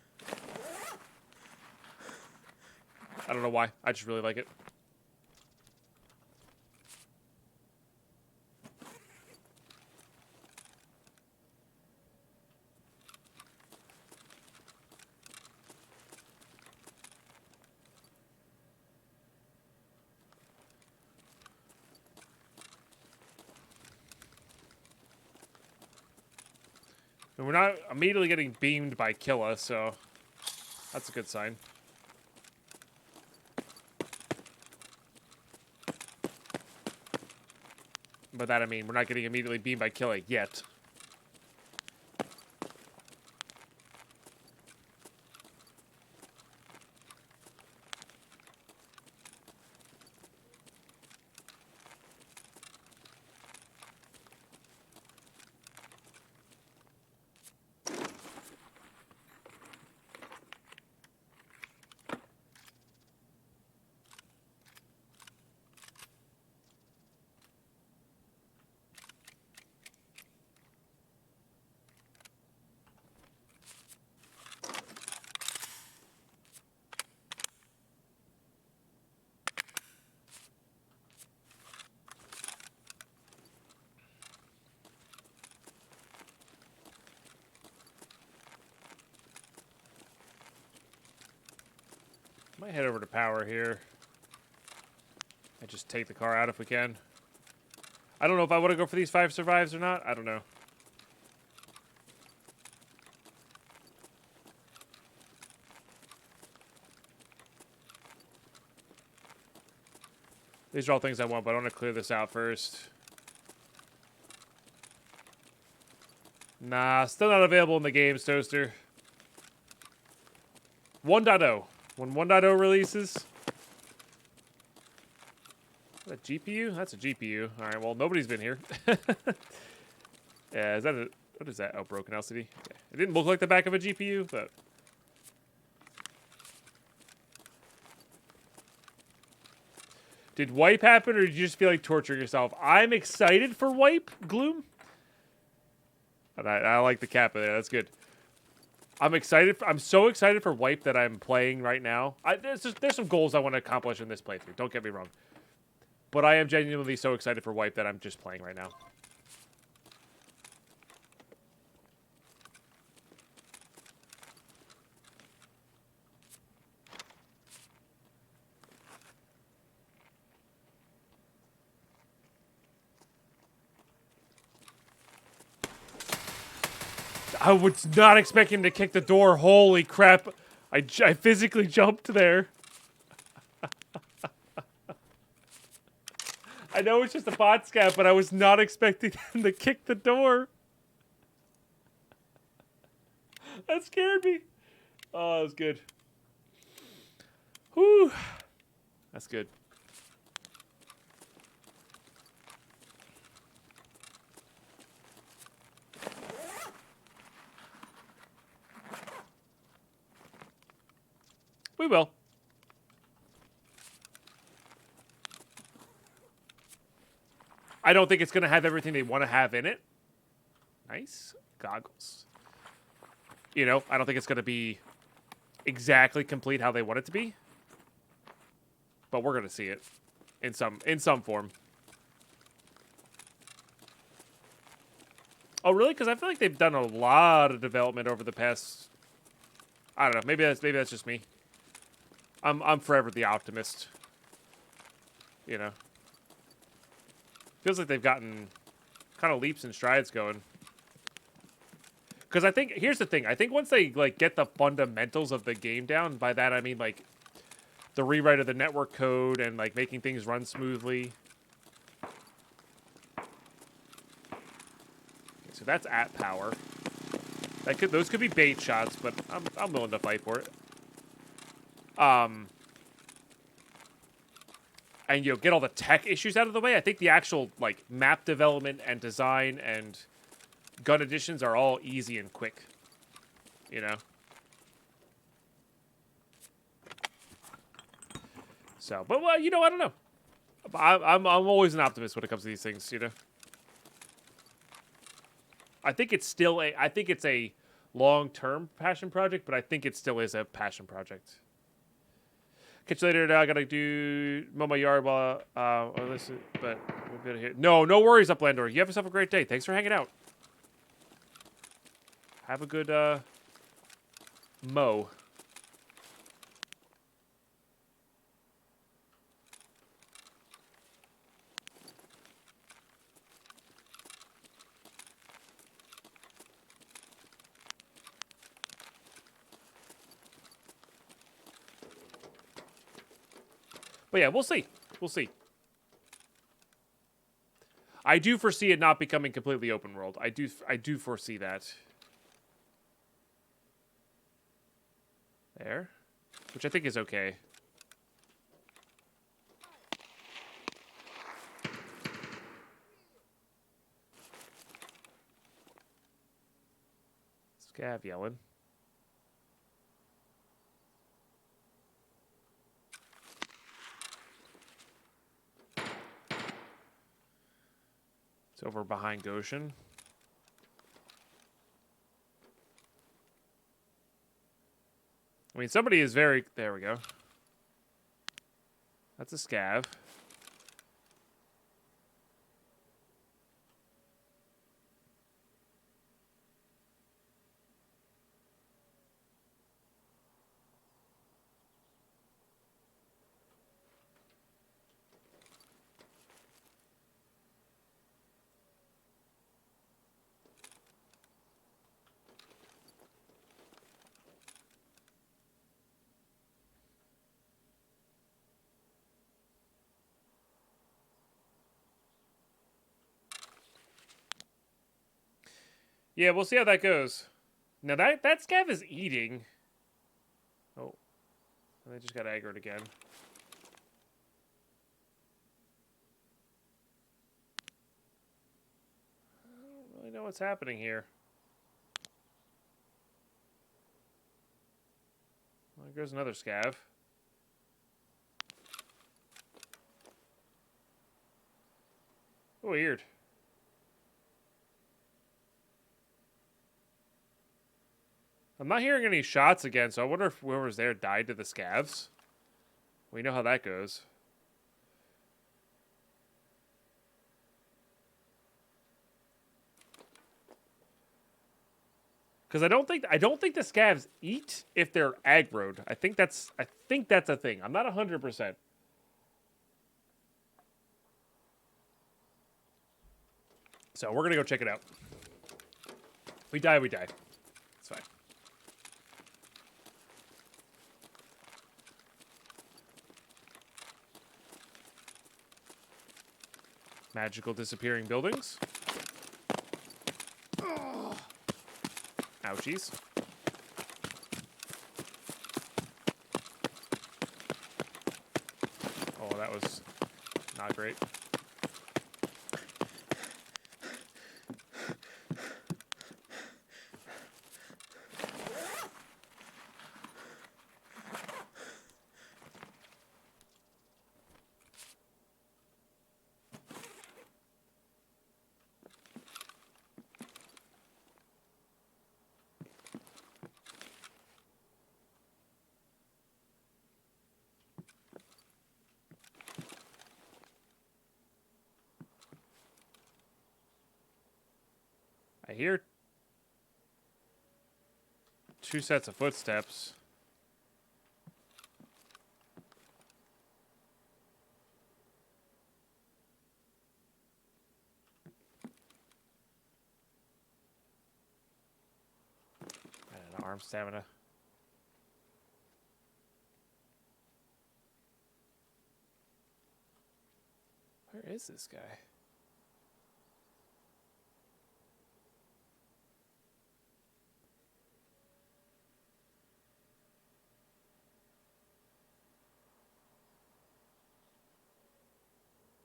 I don't know why. I just really like it. And we're not immediately getting beamed by Killa, so that's a good sign. By that I mean we're not getting immediately beamed by Killa yet. Might head over to power here. And just take the car out if we can. I don't know if I want to go for these 5 survives or not. I don't know. These are all things I want, but I want to clear this out first. Nah, still not available in the games, Toaster. 1.0. When 1.0 releases, A GPU? That's a GPU. All right, well, nobody's been here. Yeah, is that a... What is that? Oh, broken LCD? Okay. It didn't look like the back of a GPU, but... Did wipe happen, or did you just feel like torturing yourself? I'm excited for wipe, Gloom. And I like the cap there. That's good. I'm excited. I'm so excited for wipe that I'm playing right now. There's some goals I want to accomplish in this playthrough. Don't get me wrong. But I am genuinely so excited for wipe that I'm just playing right now. I was not expecting him to kick the door. Holy crap. I physically jumped there. I know it's just a bot scat, but I was not expecting him to kick the door. That scared me. Oh, that was good. Whew. That's good. We will. I don't think it's going to have everything they want to have in it. Nice. Goggles. You know, I don't think it's going to be exactly complete how they want it to be. But we're going to see it in some form. Oh, really? Because I feel like they've done a lot of development over the past... I don't know. Maybe that's just me. I'm forever the optimist. You know. Feels like they've gotten kind of leaps and strides going. Because I think, here's the thing. I think once they, like, get the fundamentals of the game down, by that I mean, like, the rewrite of the network code and, like, making things run smoothly. Okay, so that's at power. Those could be bait shots, but I'm willing to fight for it. And, you know, get all the tech issues out of the way. I think the actual, like, map development and design and gun additions are all easy and quick. You know? So, but, well, you know, I don't know. I'm always an optimist when it comes to these things, you know? I think it's still a long-term passion project, but I think it still is a passion project. Catch you later. I gotta mow my yard while listen, but we'll be here. No worries, Uplander. You have yourself a great day. Thanks for hanging out. Have a good mow. But yeah, we'll see. We'll see. I do foresee it not becoming completely open world. I do foresee that. There. Which I think is okay. Scav yelling. It's over behind Goshen. I mean, somebody is very... There we go. That's a scav. Yeah, we'll see how that goes. Now, that scav is eating. Oh. And they just got aggroed again. what's happening here. Well, there's another scav. Oh, weird. I'm not hearing any shots again, so I wonder if whoever's there died to the scavs. We know how that goes. Because I don't think the scavs eat if they're aggroed. I think that's a thing. I'm not 100%. So we're gonna go check it out. We die. It's fine. Magical disappearing buildings. Ouchies. Oh, that was not great. I hear 2 sets of footsteps. And arm stamina. Where is this guy?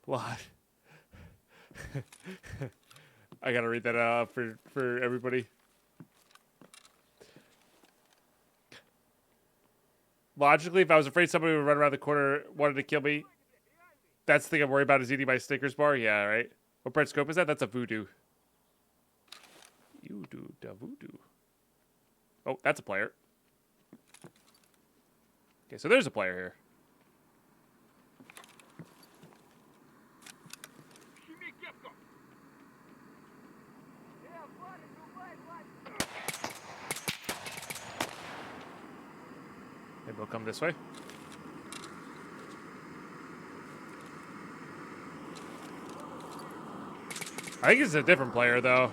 What? I gotta read that out for everybody. Logically, if I was afraid somebody would run around the corner wanted to kill me, that's the thing I'm worried about is eating my Snickers bar. Yeah, right. What bread scope is that? That's a voodoo. You do the voodoo. Oh, that's a player. Okay, so there's a player here. Maybe we'll come this way. I think it's a different player, though.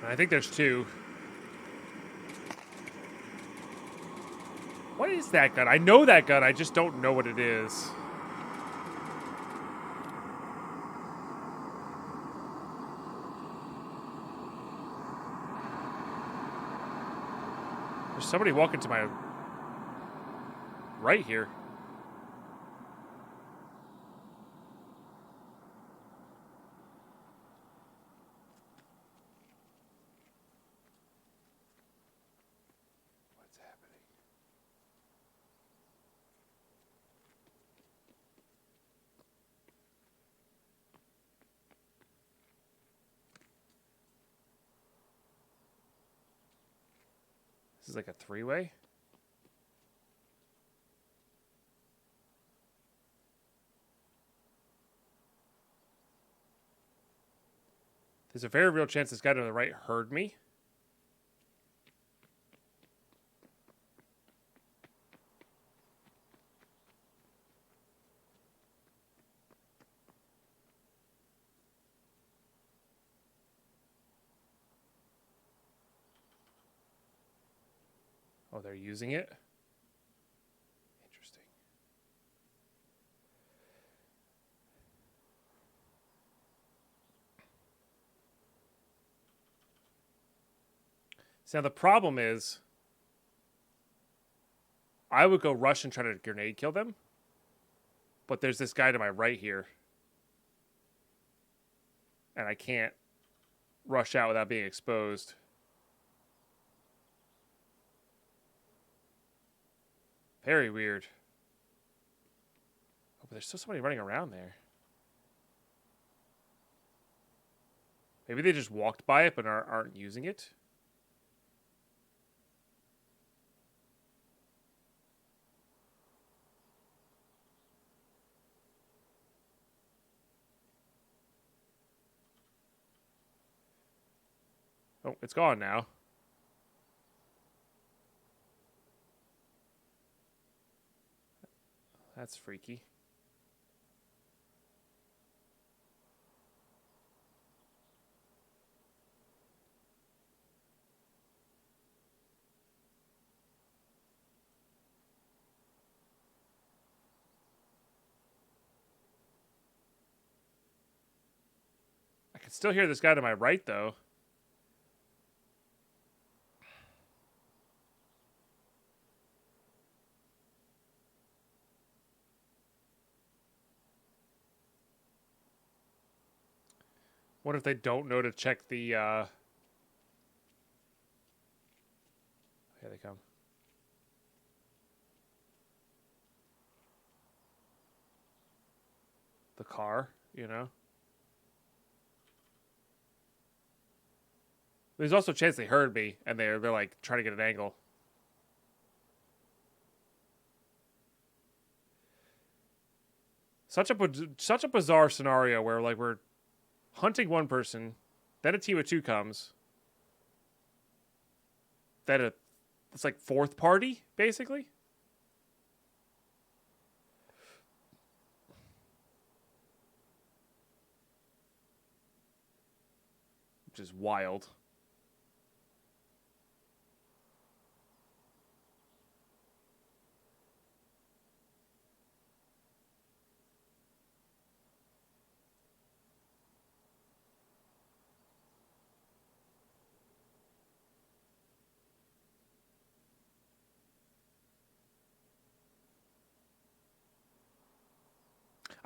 I think there's 2. What is that gun? I know that gun. I just don't know what it is. There's somebody walking to my right here. What's happening? This is like a 3-way. There's a very real chance this guy to the right heard me. Oh, they're using it? Interesting. So now the problem is, I would go rush and try to grenade kill them. But there's this guy to my right here. and I can't rush out without being exposed. Very weird. Oh, but there's still somebody running around there. Maybe they just walked by it but aren't using it. Oh, it's gone now. That's freaky. I can still hear this guy to my right, though. What if they don't know to check the, Here they come. The car, you know? There's also a chance they heard me, and they're like, trying to get an angle. Such a bizarre scenario where, like, we're hunting one person, then a team of two comes, then it's like fourth party, basically. Which is wild.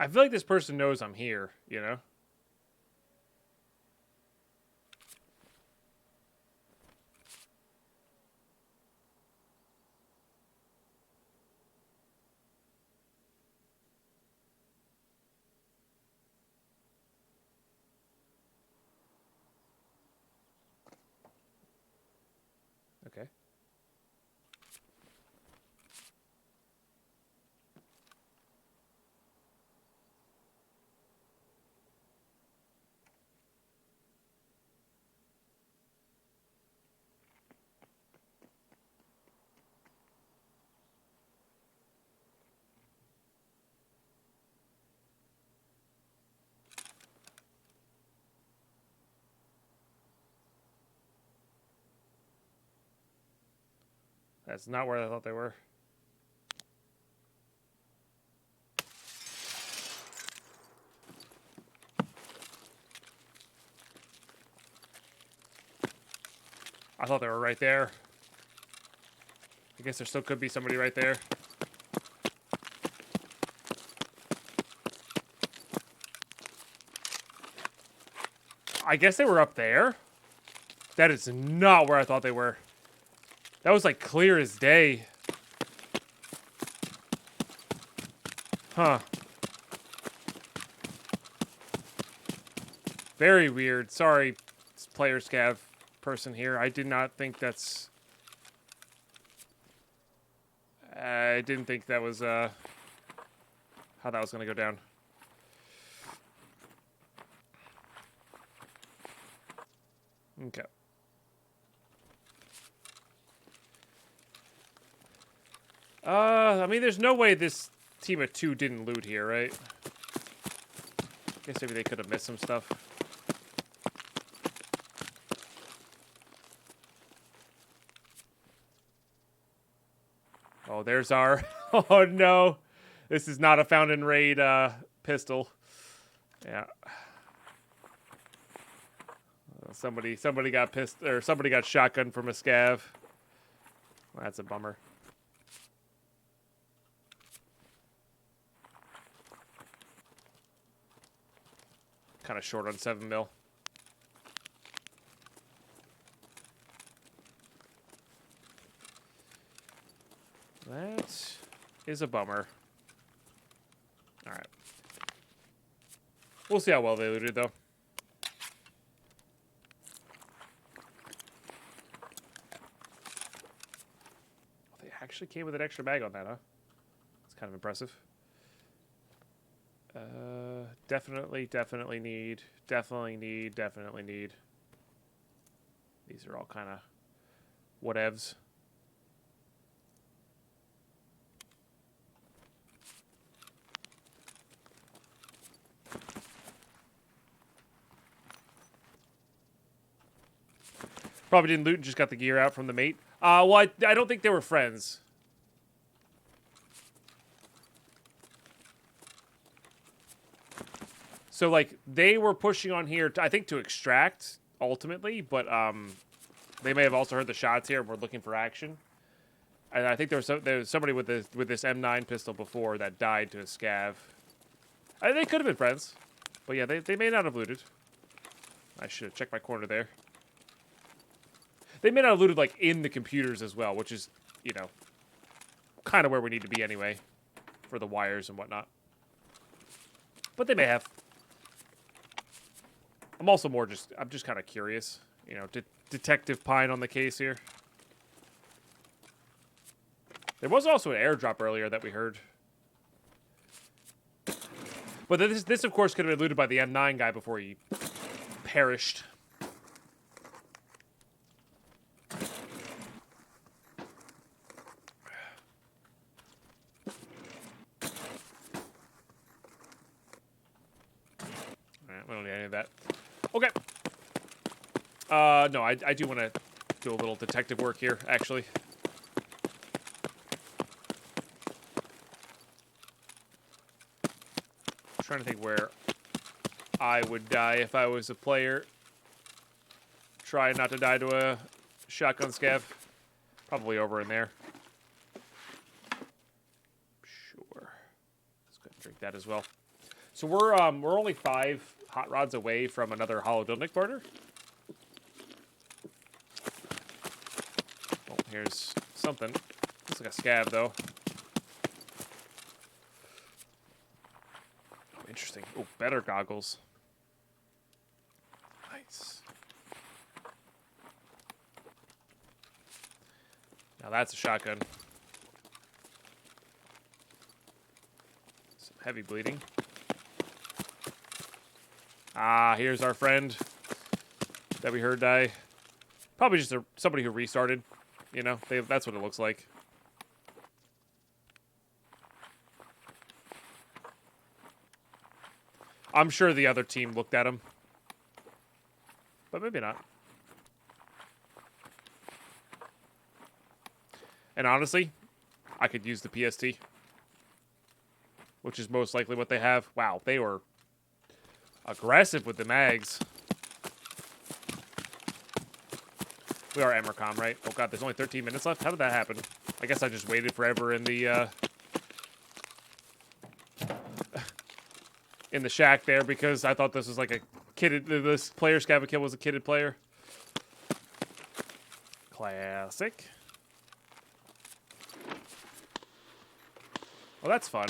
I feel like this person knows I'm here, you know? Okay. That's not where I thought they were. I thought they were right there. I guess there still could be somebody right there. I guess they were up there. That is not where I thought they were. That was like clear as day. Huh. Very weird. Sorry, player scav person here. I did not think that's... I didn't think that was how that was going to go down. Okay. I mean, there's no way this team of two didn't loot here, right? Guess maybe they could have missed some stuff. Oh, there's our... Oh, no. This is not a found and raid pistol. Yeah. Somebody got pissed, or somebody got shotgun from a scav. Well, that's a bummer. Kind of short on 7 mil. is a bummer. All right. We'll see how well they looted, though. They actually came with an extra bag on that, huh? It's kind of impressive. Definitely need. These are all kind of whatevs. Probably didn't loot and just got the gear out from the mate. Well, I don't think they were friends. So, like, they were pushing on here, I think, to extract, ultimately. But, they may have also heard the shots here and were looking for action. And I think there was somebody with this M9 pistol before that died to a scav. They could have been friends. But, yeah, they may not have looted. I should have checked my corner there. They may not have looted, like, in the computers as well, which is, you know, kind of where we need to be anyway for the wires and whatnot. But they may have. I'm just kind of curious. You know, Detective Pine on the case here. There was also an airdrop earlier that we heard. But this of course, could have been looted by the M9 guy before he perished. We don't need any of that. Okay. No, I do want to do a little detective work here, actually. I'm trying to think where I would die if I was a player. Try not to die to a shotgun scav. Probably over in there. Sure. Let's go ahead and drink that as well. So we're only 5 hot rods away from another hollow Dilnik border. Oh, here's something. Looks like a scav though. Oh, interesting. Oh, better goggles. Nice. Now that's a shotgun. Some heavy bleeding. Ah, here's our friend that we heard die. Probably just somebody who restarted. You know, that's what it looks like. I'm sure the other team looked at him. But maybe not. And honestly, I could use the PST. Which is most likely what they have. Wow, they were aggressive with the mags. We are Emercom, right? Oh god, there's only 13 minutes left? How did that happen? I guess I just waited forever in the in the shack there because I thought this was like a kidded, this player scav kill was a kidded player. Classic. Well, that's fun.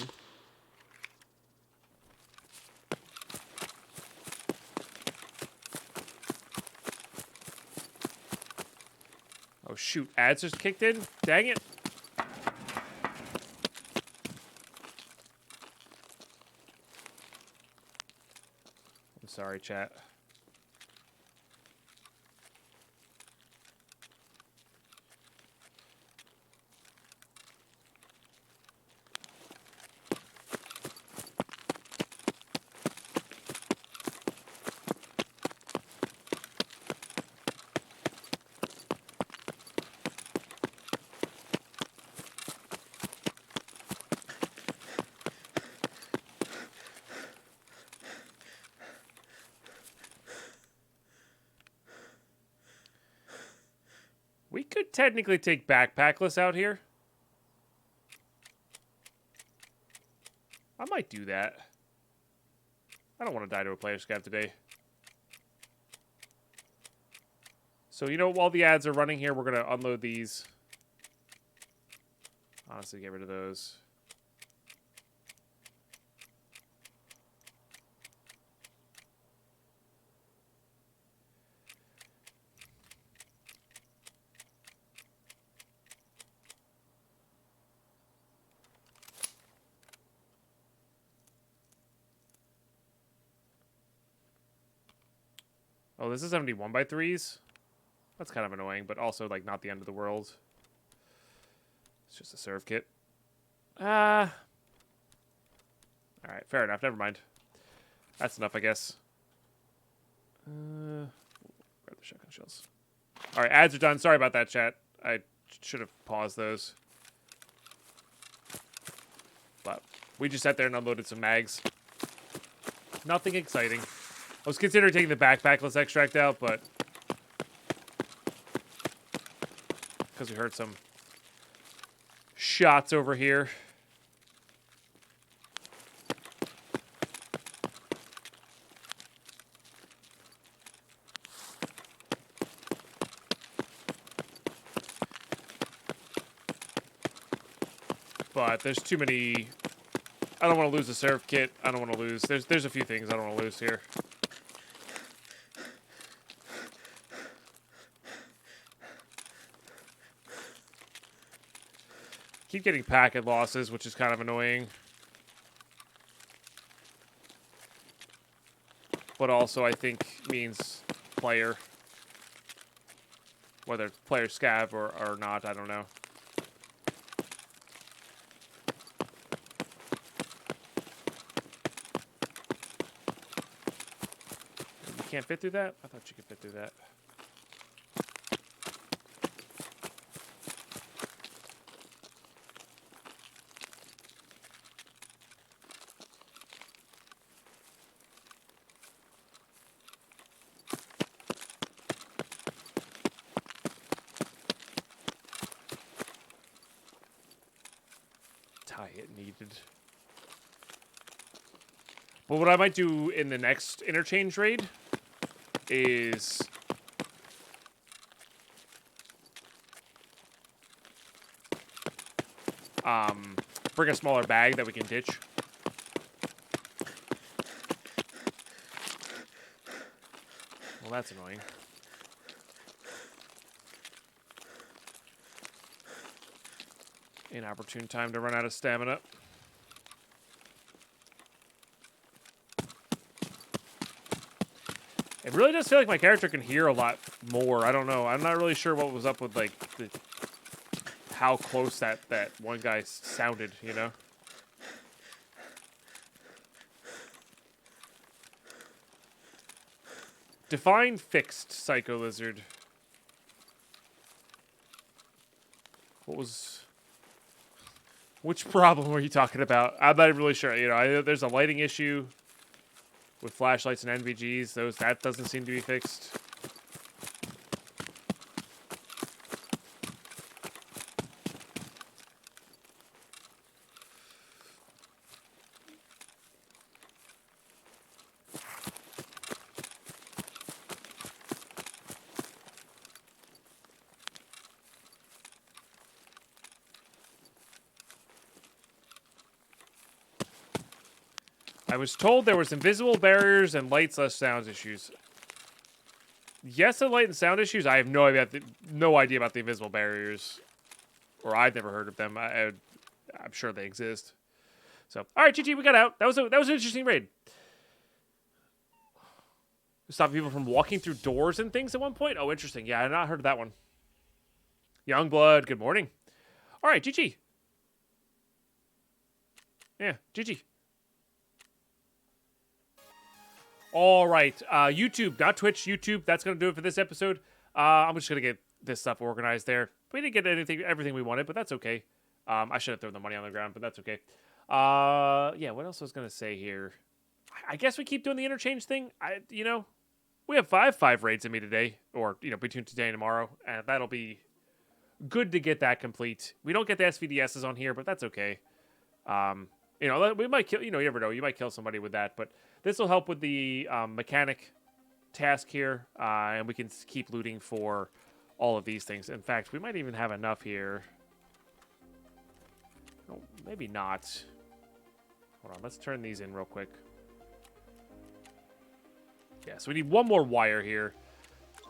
Oh shoot, ads just kicked in? Dang it. I'm sorry, chat. We could technically take backpackless out here. I might do that. I don't want to die to a player scav today. So, you know, while the ads are running here, we're going to unload these. Honestly, get rid of those. Oh, this is 71 by 3s. That's kind of annoying, but also, like, not the end of the world. It's just a serve kit. Alright, fair enough. Never mind. That's enough, I guess. Grab the shotgun shells. Alright, ads are done. Sorry about that, chat. I should have paused those. But we just sat there and unloaded some mags. Nothing exciting. I was considering taking the backpackless extract out, but... because we heard some shots over here. But there's too many... I don't want to lose the serve kit. I don't want to lose... There's a few things I don't want to lose here. Keep getting packet losses, which is kind of annoying. But also, I think, means player. Whether it's player scav or not, I don't know. You can't fit through that? I thought you could fit through that. It needed. But what I might do in the next interchange raid is bring a smaller bag that we can ditch. Well, that's annoying. Inopportune time to run out of stamina. It really does feel like my character can hear a lot more. I don't know. I'm not really sure what was up with, like, how close that one guy sounded, you know? Define fixed, Psycho Lizard. What was... Which problem are you talking about? I'm not really sure. You know, there's a lighting issue with flashlights and NVGs. That doesn't seem to be fixed. I was told there was invisible barriers and light/sound issues. Yes, the light and sound issues. I have no idea about the invisible barriers, or I've never heard of them. I'm sure they exist. So, all right, GG, we got out. That was an interesting raid. Stop people from walking through doors and things at one point. Oh, interesting. Yeah, I've not heard of that one. Youngblood, good morning. All right, GG. Yeah, GG. All right, YouTube, not Twitch, YouTube. That's going to do it for this episode. I'm just going to get this stuff organized there. We didn't get everything we wanted, but that's okay. I should have thrown the money on the ground, but that's okay. Yeah, what else was going to say here? I guess we keep doing the interchange thing. You know, we have five raids in me today, or, you know, between today and tomorrow, and that'll be good to get that complete. We don't get the SVDSs on here, but that's okay. You know, we might kill, you know, you never know. You might kill somebody with that, but this will help with the mechanic task here, and we can keep looting for all of these things. In fact, we might even have enough here. No, maybe not. Hold on, let's turn these in real quick. Yeah, so we need one more wire here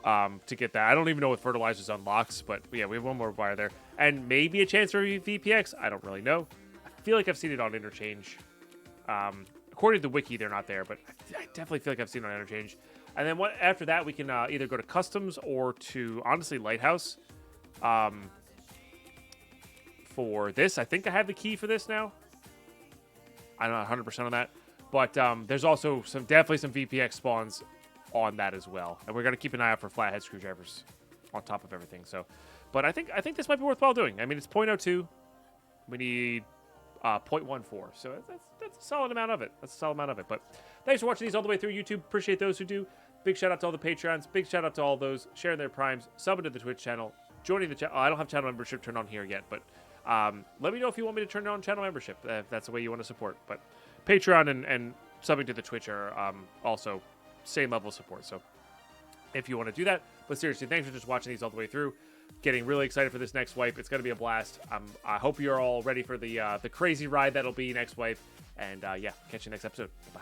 to get that. I don't even know what fertilizers unlocks, but yeah, we have one more wire there. And maybe a chance for VPX. I don't really know. I feel like I've seen it on Interchange. According to the wiki, they're not there, but I definitely feel like I've seen it on Interchange. And then after that, we can either go to customs or to, honestly, lighthouse. For this, I think I have the key for this now. I'm not 100% on that. But there's also definitely some VPX spawns on that as well. And we're going to keep an eye out for flathead screwdrivers on top of everything. So, but I think this might be worthwhile doing. I mean, it's 0.02. We need 0.14. So that's a solid amount of it. But thanks for watching these all the way through YouTube. Appreciate those who do. Big shout out to all the Patreons. Big shout out to all those sharing their primes, subbing to the Twitch channel, joining the channel. I don't have channel membership turned on here yet, but let me know if you want me to turn on channel membership, if that's the way you want to support. But Patreon and subbing to the Twitch are also same level of support. So if you want to do that. But seriously, thanks for just watching these all the way through. Getting really excited for this next wipe. It's going to be a blast. I hope you're all ready for the crazy ride that'll be next wipe. And yeah, catch you next episode. Bye.